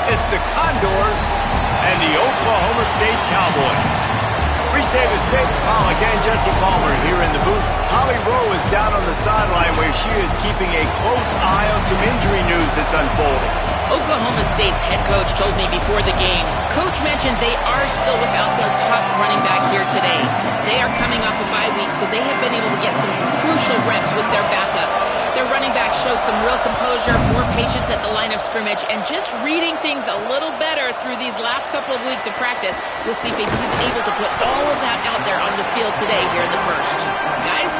It's the Condors and the Oklahoma State Cowboys. Reese Davis, David Pollock, and Jesse Palmer here in the booth. Holly Rowe is down on the sideline where she is keeping a close eye on some injury news that's unfolding. Oklahoma State's head coach told me before the game, Coach mentioned they are still without their top running back here today. They are coming off a bye week, so they have been able to get some crucial reps with their backup. Their running back showed some real composure, more patience at the line of scrimmage, and just reading things a little better through these last couple of weeks of practice. We'll see if he's able to put all of that out there on the field today here in the first. Guys?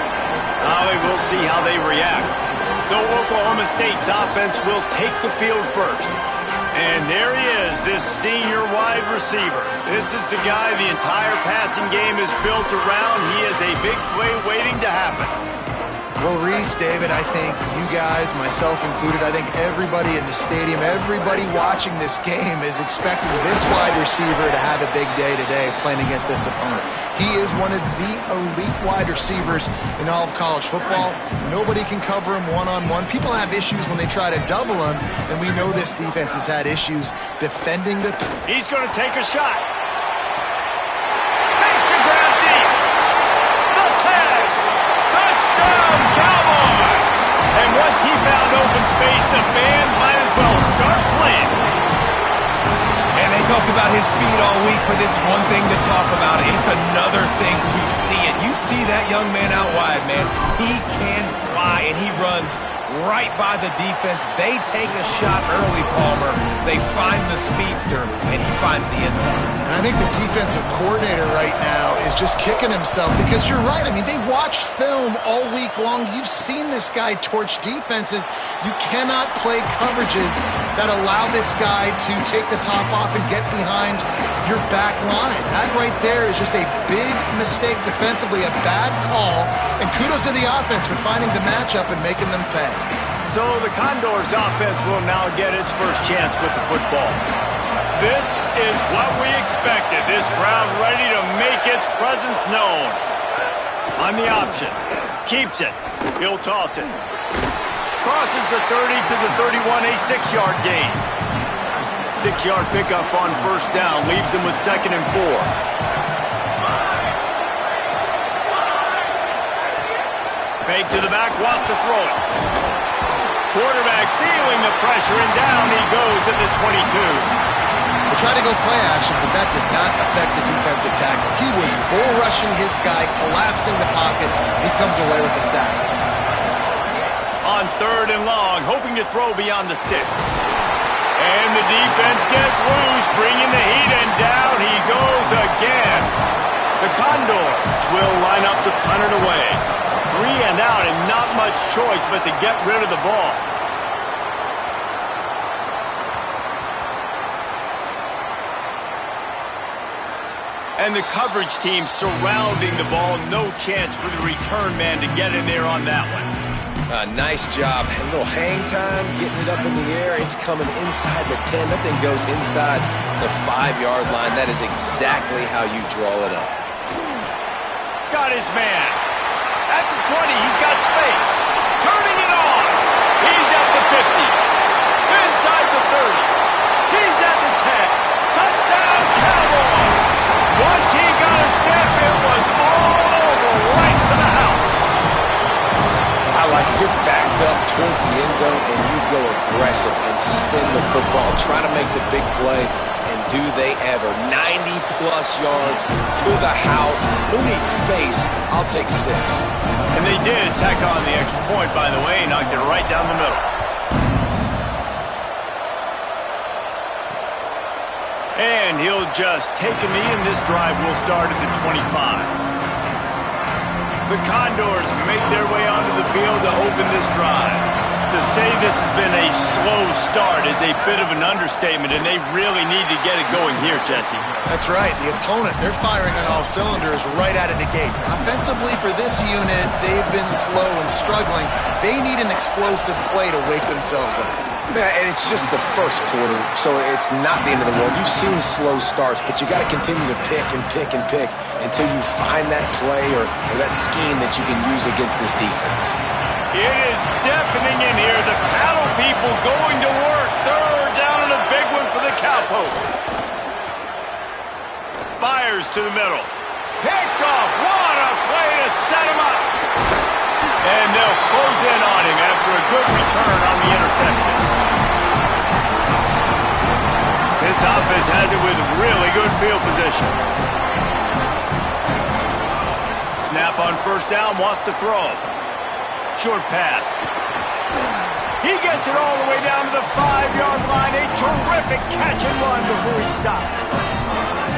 Holly, we'll see how they react. So Oklahoma State's offense will take the field first. And there he is, this senior wide receiver. This is the guy the entire passing game is built around. He is a big play waiting to happen. Well, Reese, David, I think you guys, myself included, I think everybody in the stadium, everybody watching this game is expecting this wide receiver to have a big day today playing against this opponent. He is one of the elite wide receivers in all of college football. Nobody can cover him one-on-one. People have issues when they try to double him, and we know this defense has had issues defending the... He's going to take a shot. Makes the grab deep. The tag. Touchdown, Cowboys! And once he found open space, the band might as well start playing. And they talked about his speed all week, but it's one thing to talk about. It's another thing to see it. You see that young man out wide, man. He can fly, and he runs right by the defense. They take a shot early, Palmer. They find the speedster, and he finds the end zone. And I think the defensive coordinator right now is just kicking himself because you're right. I mean, they watched film all week long. You've seen this guy torch defenses. You cannot play coverages that allow this guy to take the top off and get behind your back line. That right there is just a big mistake defensively, a bad call. And kudos to the offense for finding the matchup and making them pay. So the Condors offense will now get its first chance with the football. This is what we expected. This crowd ready to make its presence known. On the option. Keeps it. He'll toss it. Crosses the 30 to the 31, a 6-yard gain. 6-yard pickup on first down. Leaves him with 2nd and 4. Fake to the back. Wants to throw it. Quarterback feeling the pressure, and down he goes at the 22. They tried to go play action, but that did not affect the defensive tackle. He was bull rushing his guy, collapsing the pocket. He comes away with a sack. On 3rd and long, hoping to throw beyond the sticks. And the defense gets loose, bringing the heat, and down he goes again. The Condors will line up to punt it away. 3 and out, and not much choice but to get rid of the ball. And the coverage team surrounding the ball. No chance for the return man to get in there on that one. Nice job. A little hang time, getting it up in the air. It's coming inside the 10. That thing goes inside the 5-yard line. That is exactly how you draw it up. Got his man. At the 20, he's got space. Turning it on. He's at the 50. Inside the 30. He's at the 10. Touchdown, Cowboys. Once he got a step, it was all over, right to the house. I like it. You're backed up towards the end zone, and you go aggressive and spin the football. Try to make the big play. And do they ever. 90-plus yards to the house. Who needs space? I'll take 6. And they did tack on the extra point, by the way, knocked it right down the middle. And he'll just take a knee, and this drive will start at the 25. The Condors make their way onto the field to open this drive. To say this has been a slow start is a bit of an understatement, and they really need to get it going here, Jesse. That's right. The opponent, they're firing on all cylinders right out of the gate. Offensively for this unit, they've been slow and struggling. They need an explosive play to wake themselves up. Yeah, and it's just the first quarter, so it's not the end of the world. You've seen slow starts, but you got to continue to pick and pick and pick until you find that play or that scheme that you can use against this defense. It is scramble, going to work. Third down and a big one for the Cowpokes. Fires to the middle. Picked off. What a play to set him up. And they'll close in on him after a good return on the interception. This offense has it with really good field position. Snap on first down, wants to throw. Short pass. He gets it all the way down to the 5-yard line. A terrific catch and run before he stopped.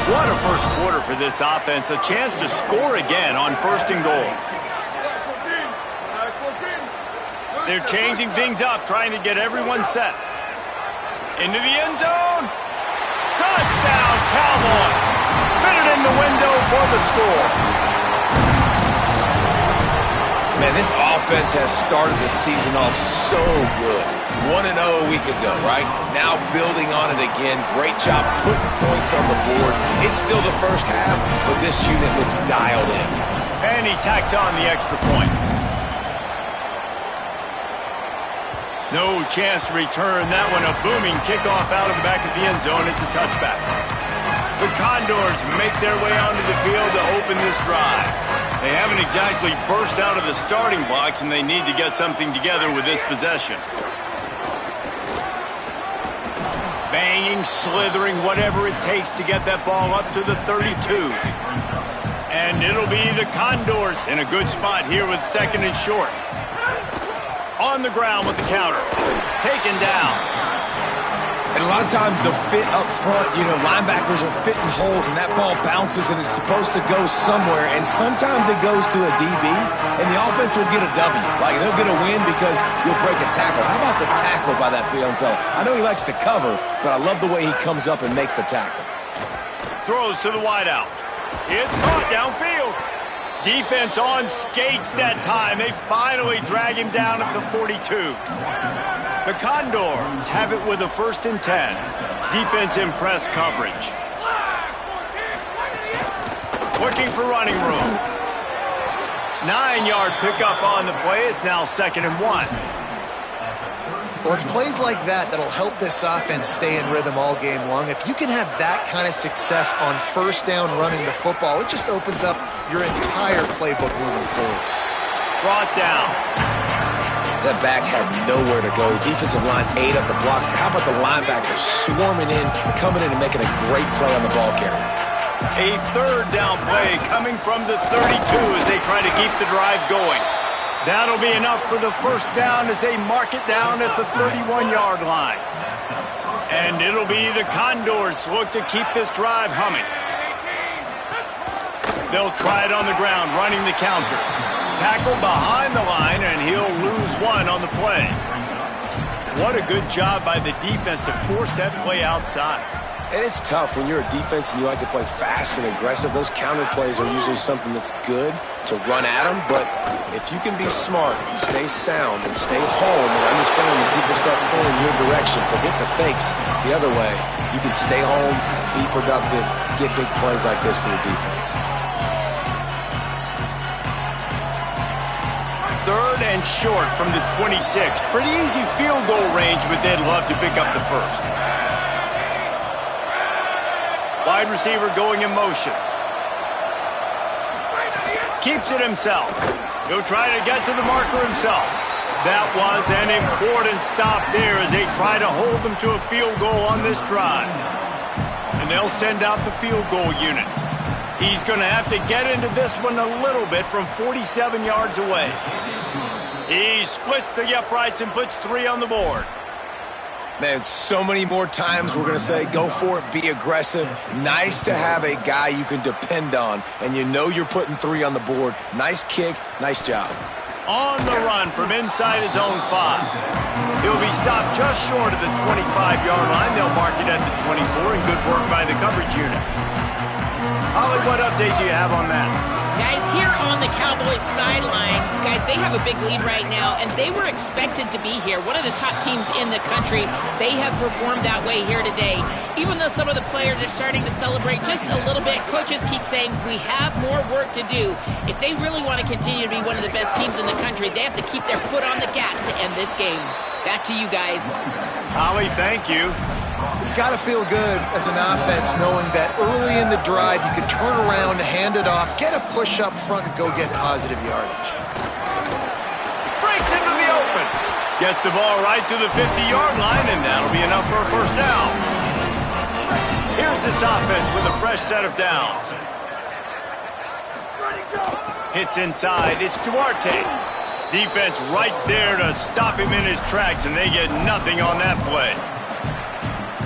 What a first quarter for this offense. A chance to score again on first and goal. They're changing things up, trying to get everyone set. Into the end zone. Touchdown, Cowboys. Fitted in the window for the score. Man, this offense has started the season off so good. 1-0 a week ago, right? Now building on it again. Great job putting points on the board. It's still the first half, but this unit looks dialed in. And he tacks on the extra point. No chance to return that one. A booming kickoff out of the back of the end zone. It's a touchback. The Condors make their way onto the field to open this drive. They haven't exactly burst out of the starting blocks, and they need to get something together with this possession. Banging, slithering, whatever it takes to get that ball up to the 32. And it'll be the Condors in a good spot here with second and short. On the ground with the counter. Taken down. And a lot of times they'll fit up front. You know, linebackers are fitting holes, and that ball bounces, and it's supposed to go somewhere. And sometimes it goes to a DB, and the offense will get a W. Like, they'll get a win because you'll break a tackle. How about the tackle by that young fella? I know he likes to cover, but I love the way he comes up and makes the tackle. Throws to the wideout. It's caught downfield. Defense on skates that time. They finally drag him down at the 42. The Condors have it with a 1st and 10. Defense in press coverage. Looking for running room. 9-yard pickup on the play. It's now 2nd and 1. Well, it's plays like that that'll help this offense stay in rhythm all game long. If you can have that kind of success on first down running the football, it just opens up your entire playbook moving forward. Brought down. That back had nowhere to go. The defensive line ate up the blocks. But how about the linebackers swarming in, coming in and making a great play on the ball carrier? A 3rd down play coming from the 32 as they try to keep the drive going. That'll be enough for the 1st down as they mark it down at the 31-yard line. And it'll be the Condors look to keep this drive humming. They'll try it on the ground, running the counter. Tackle behind the line, and he'll lose one on the play. What a good job by the defense to force that play outside. And it's tough when you're a defense and you like to play fast and aggressive. Those counter plays are usually something that's good to run at them. But if you can be smart and stay sound and stay home and understand when people start pulling your direction, forget the fakes the other way, you can stay home, be productive, get big plays like this for your defense. 3rd and short from the 26. Pretty easy field goal range, but they'd love to pick up the 1st. Wide receiver going in motion. Keeps it himself. He'll try to get to the marker himself. That was an important stop there as they try to hold them to a field goal on this drive. And they'll send out the field goal unit. He's going to have to get into this one a little bit from 47 yards away. He splits the uprights and puts 3 on the board. Man, so many more times we're going to say, go for it, be aggressive. Nice to have a guy you can depend on, and you know you're putting 3 on the board. Nice kick, nice job. On the run from inside his own 5. He'll be stopped just short of the 25-yard line. They'll mark it at the 24, and good work by the coverage unit. Holly, what update do you have on that? Guys, here on the Cowboys sideline, guys, they have a big lead right now, and they were expected to be here. One of the top teams in the country. They have performed that way here today. Even though some of the players are starting to celebrate just a little bit, coaches keep saying, we have more work to do. If they really want to continue to be one of the best teams in the country, they have to keep their foot on the gas to end this game. Back to you guys. Holly, thank you. It's got to feel good as an offense knowing that early in the drive you can turn around, hand it off, get a push up front, and go get positive yardage. Breaks into the open. Gets the ball right to the 50-yard line, and that'll be enough for a first down. Here's this offense with a fresh set of downs. Hits inside. It's Duarte. Defense right there to stop him in his tracks, and they get nothing on that play.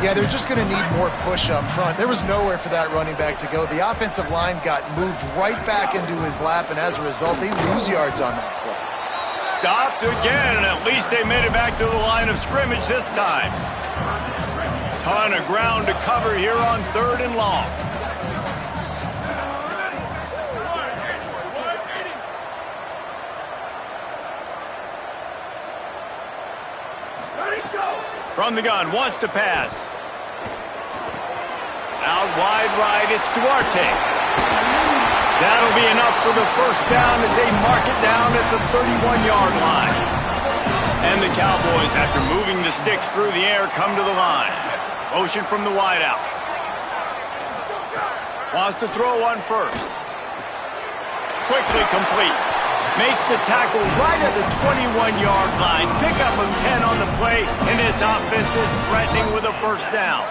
Yeah, they're just going to need more push up front. There was nowhere for that running back to go. The offensive line got moved right back into his lap, and as a result, they lose yards on that play. Stopped again, and at least they made it back to the line of scrimmage this time. Ton of ground to cover here on 3rd and long. From the gun, wants to pass. Out wide right, it's Duarte. That'll be enough for the first down as they mark it down at the 31-yard line. And the Cowboys, after moving the sticks through the air, come to the line. Motion from the wideout. Wants to throw one first. Quickly complete. Makes the tackle right at the 21-yard line. Pickup of 10 on the play, and this offense is threatening with a first down.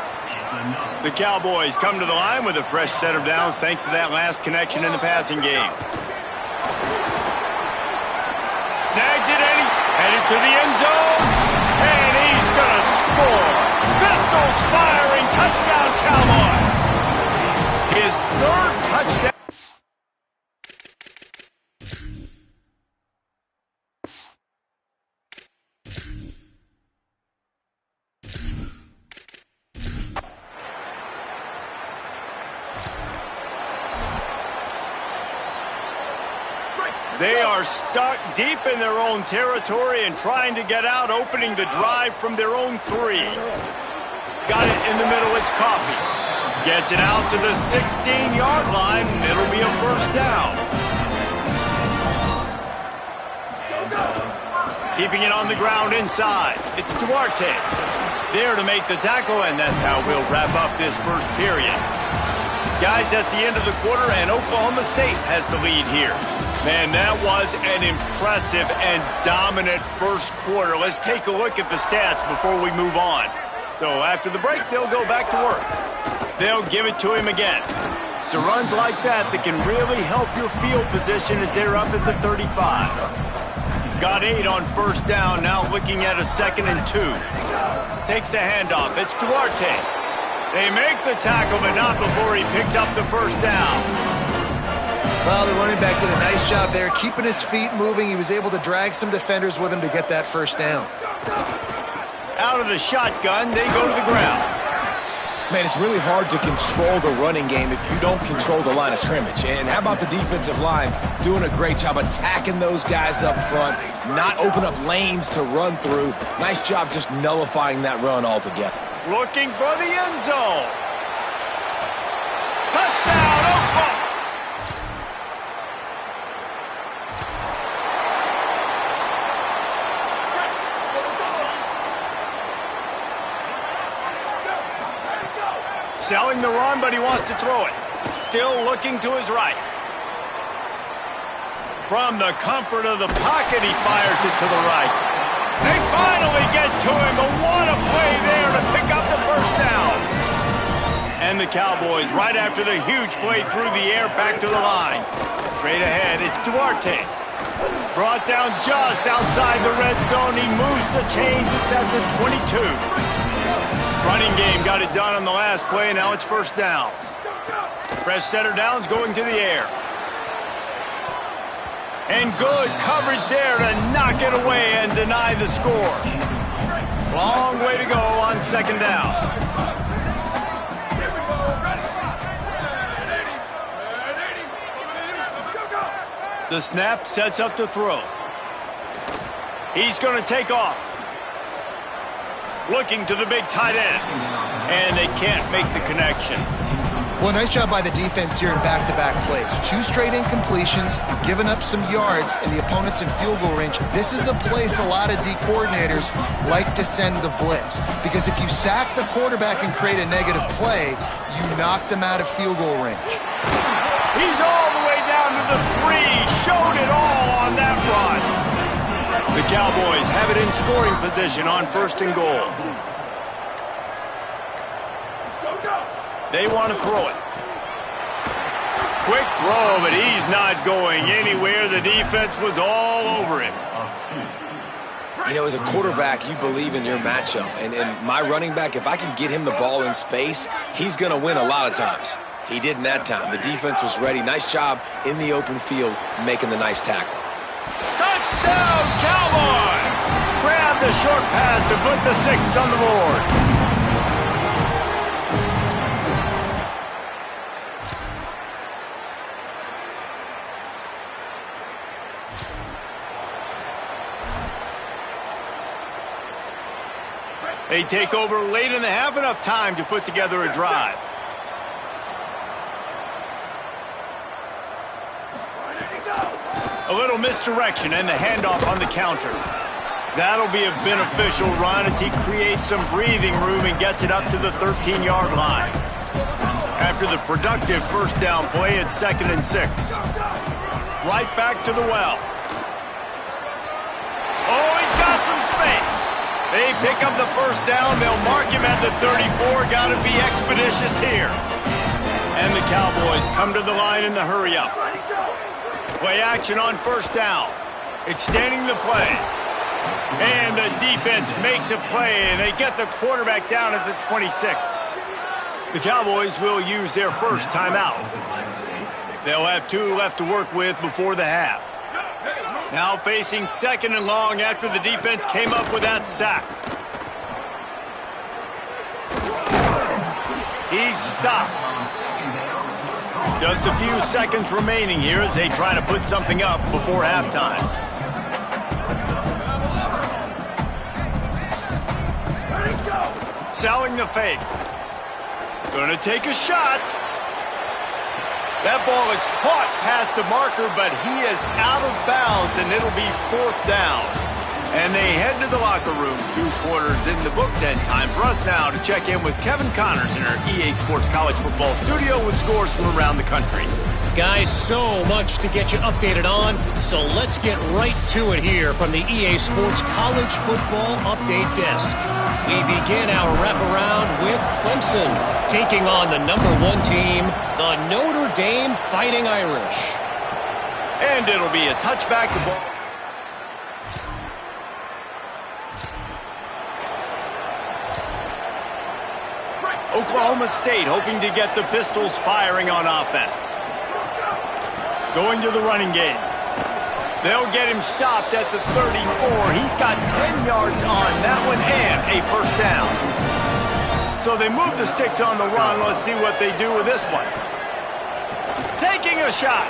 The Cowboys come to the line with a fresh set of downs thanks to that last connection in the passing game. Snags it, and he's headed to the end zone, and he's going to score. Pistols firing, touchdown Cowboys. His 3rd touchdown. They are stuck deep in their own territory and trying to get out, opening the drive from their own 3. Got it in the middle, it's Coffee. Gets it out to the 16-yard line, and it'll be a first down. Keeping it on the ground inside, it's Duarte. There to make the tackle, and that's how we'll wrap up this first period. Guys, that's the end of the quarter, and Oklahoma State has the lead here. Man, that was an impressive and dominant first quarter. Let's take a look at the stats before we move on. So after the break, they'll go back to work. They'll give it to him again. It's runs like that that can really help your field position as they're up at the 35. Got 8 on first down, now looking at a 2nd and 2. Takes the handoff, it's Duarte. They make the tackle, but not before he picks up the first down. Well, the running back did a nice job there, keeping his feet moving. He was able to drag some defenders with him to get that first down. Out of the shotgun, they go to the ground. Man, it's really hard to control the running game if you don't control the line of scrimmage. And how about the defensive line doing a great job attacking those guys up front, not open up lanes to run through. Nice job just nullifying that run altogether. Looking for the end zone. Touchdown, Oklahoma! Selling the run, but he wants to throw it. Still looking to his right. From the comfort of the pocket, he fires it to the right. They finally get to him, but what a play there to pick up the first down. And the Cowboys, right after the huge play through the air, back to the line. Straight ahead, it's Duarte. Brought down just outside the red zone. He moves the chains. It's at the 22. Running game got it done on the last play. Now it's first down. Fresh set of downs going to the air. And good coverage there to knock it away and deny the score. Long way to go on second down. The snap sets up to throw. He's going to take off. Looking to the big tight end. And they can't make the connection. Well, nice job by the defense here in back-to-back plays. 2 straight incompletions, you've given up some yards, and the opponent's in field goal range. This is a place a lot of D coordinators like to send the blitz, because if you sack the quarterback and create a negative play, you knock them out of field goal range. He's all the way down to the 3, showed it all on that run. The Cowboys have it in scoring position on 1st and goal. They want to throw it. Quick throw, but he's not going anywhere. The defense was all over him. You know, as a quarterback, you believe in your matchup. And my running back, if I can get him the ball in space, he's going to win a lot of times. He did in that time. The defense was ready. Nice job in the open field making the nice tackle. Touchdown, Cowboys! Grab the short pass to put the 6 on the board. They take over late in the half, enough time to put together a drive. A little misdirection and the handoff on the counter. That'll be a beneficial run as he creates some breathing room and gets it up to the 13-yard line. After the productive first down play, it's 2nd and 6. Right back to the well. Oh, he's got some space. They pick up the first down. They'll mark him at the 34. Got to be expeditious here. And the Cowboys come to the line in the hurry-up. Play action on 1st down. Extending the play. And the defense makes a play, and they get the quarterback down at the 26. The Cowboys will use their first timeout. They'll have 2 left to work with before the half. Now facing 2nd and long after the defense came up with that sack. He's stopped. Just a few seconds remaining here as they try to put something up before halftime. Selling the fake. Gonna take a shot. That ball is caught past the marker, but he is out of bounds, and it'll be 4th down. And they head to the locker room. 2 quarters in the books, and time for us now to check in with Kevin Connors in our EA Sports College Football studio with scores from around the country. Guys, so much to get you updated on, so let's get right to it here from the EA Sports College Football Update Desk. We begin our wraparound with Clemson taking on the #1 team, the Notre Dame Fighting Irish. And it'll be a touchback. The ball. Oklahoma State hoping to get the Pistols firing on offense. Going to the running game. They'll get him stopped at the 34. He's got 10 yards on that one and a first down. So they move the sticks on the run. Let's see what they do with this one. Taking a shot.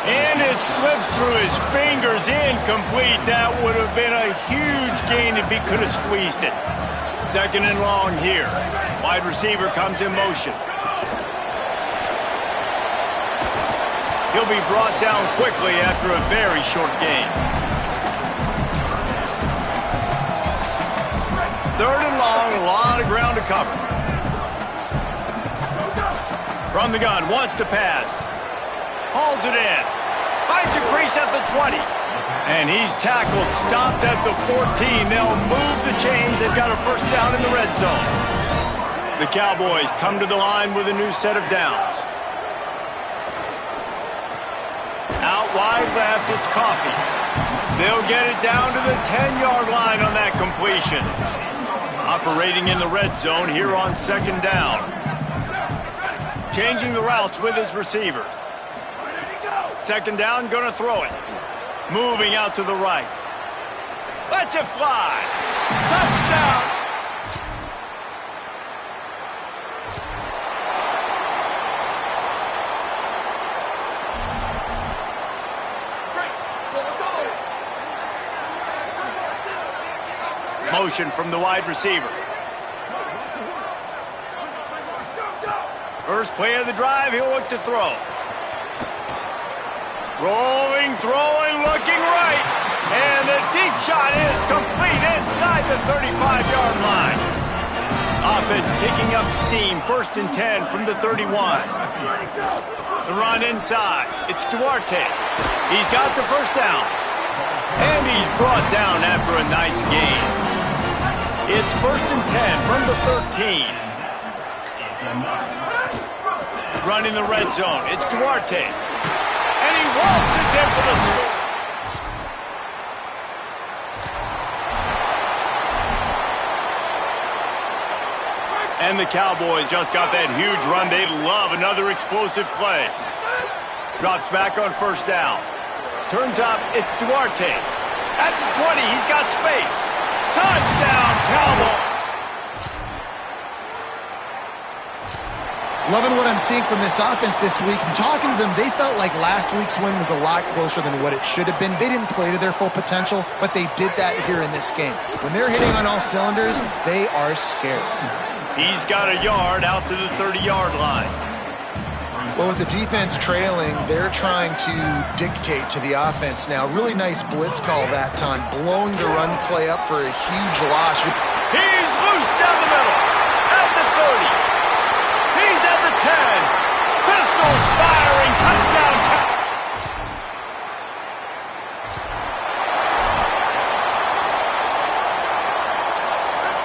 And it slips through his fingers, incomplete. That would have been a huge gain if he could have squeezed it. 2nd and long here. Wide receiver comes in motion. He'll be brought down quickly after a very short gain. 3rd and long, a lot of ground to cover. From the gun, wants to pass. Hauls it in. Finds a crease at the 20. And he's tackled, stopped at the 14. They'll move the chains. They've got a first down in the red zone. The Cowboys come to the line with a new set of downs. Out wide left, it's Coffee. They'll get it down to the 10-yard line on that completion. Operating in the red zone here on 2nd down. Changing the routes with his receivers. 2nd down, gonna throw it. Moving out to the right. Lets it fly. Touchdown. Motion from the wide receiver. First play of the drive, he'll look to throw. Rolling, throwing, looking right. And the deep shot is complete inside the 35-yard line. Offense picking up steam, 1st and 10 from the 31. The run inside. It's Duarte. He's got the first down. And he's brought down after a nice gain. It's 1st and 10 from the 13. Running the red zone. It's Duarte. And he waltzes in for the score. And the Cowboys just got that huge run. They love another explosive play. Drops back on first down. Turns up, it's Duarte. At the 20, he's got space. Touchdown, Cowboys! Loving what I'm seeing from this offense this week. And talking to them, they felt like last week's win was a lot closer than what it should have been. They didn't play to their full potential, but they did that here in this game. When they're hitting on all cylinders, they are scared. He's got a yard out to the 30-yard line. Well, with the defense trailing, they're trying to dictate to the offense now. Really nice blitz call that time, blowing the run play up for a huge loss. He's loose down the middle, at the 30. He's at the 10. Pistols firing, touchdown.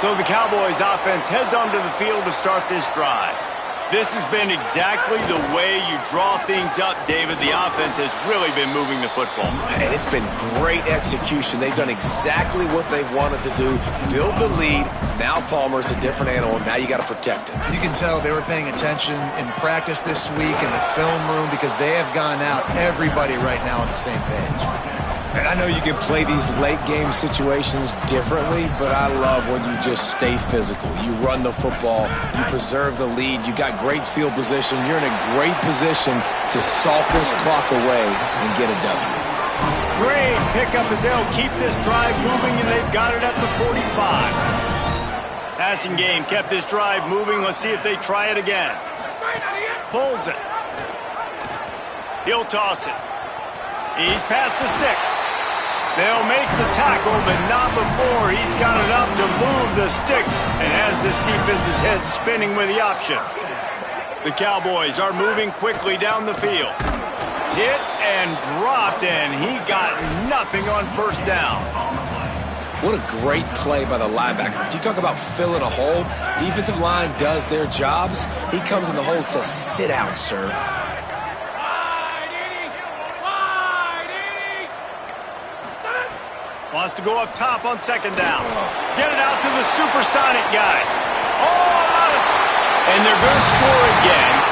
So the Cowboys offense heads onto the field to start this drive. This has been exactly the way you draw things up, David. The offense has really been moving the football. And it's been great execution. They've done exactly what they've wanted to do. Build the lead. Now Palmer's a different animal. Now you got to protect it. You can tell they were paying attention in practice this week in the film room because they have gone out, everybody right now on the same page. And I know you can play these late-game situations differently, but I love when you just stay physical. You run the football, you preserve the lead, you got great field position, you're in a great position to salt this clock away and get a W. Great pickup as they'll keep this drive moving, and they've got it at the 45. Passing game kept this drive moving. Let's see if they try it again. Pulls it. He'll toss it. He's past the sticks. They'll make the tackle, but not before he's got enough to move the sticks and has this defense's head spinning with the option. The Cowboys are moving quickly down the field. Hit and dropped, and he got nothing on first down. What a great play by the linebacker. You talk about filling a hole. Defensive line does their jobs. He comes in the hole and says, sit out, sir. Wants to go up top on second down. Get it out to the supersonic guy. Oh, and they're going to score again.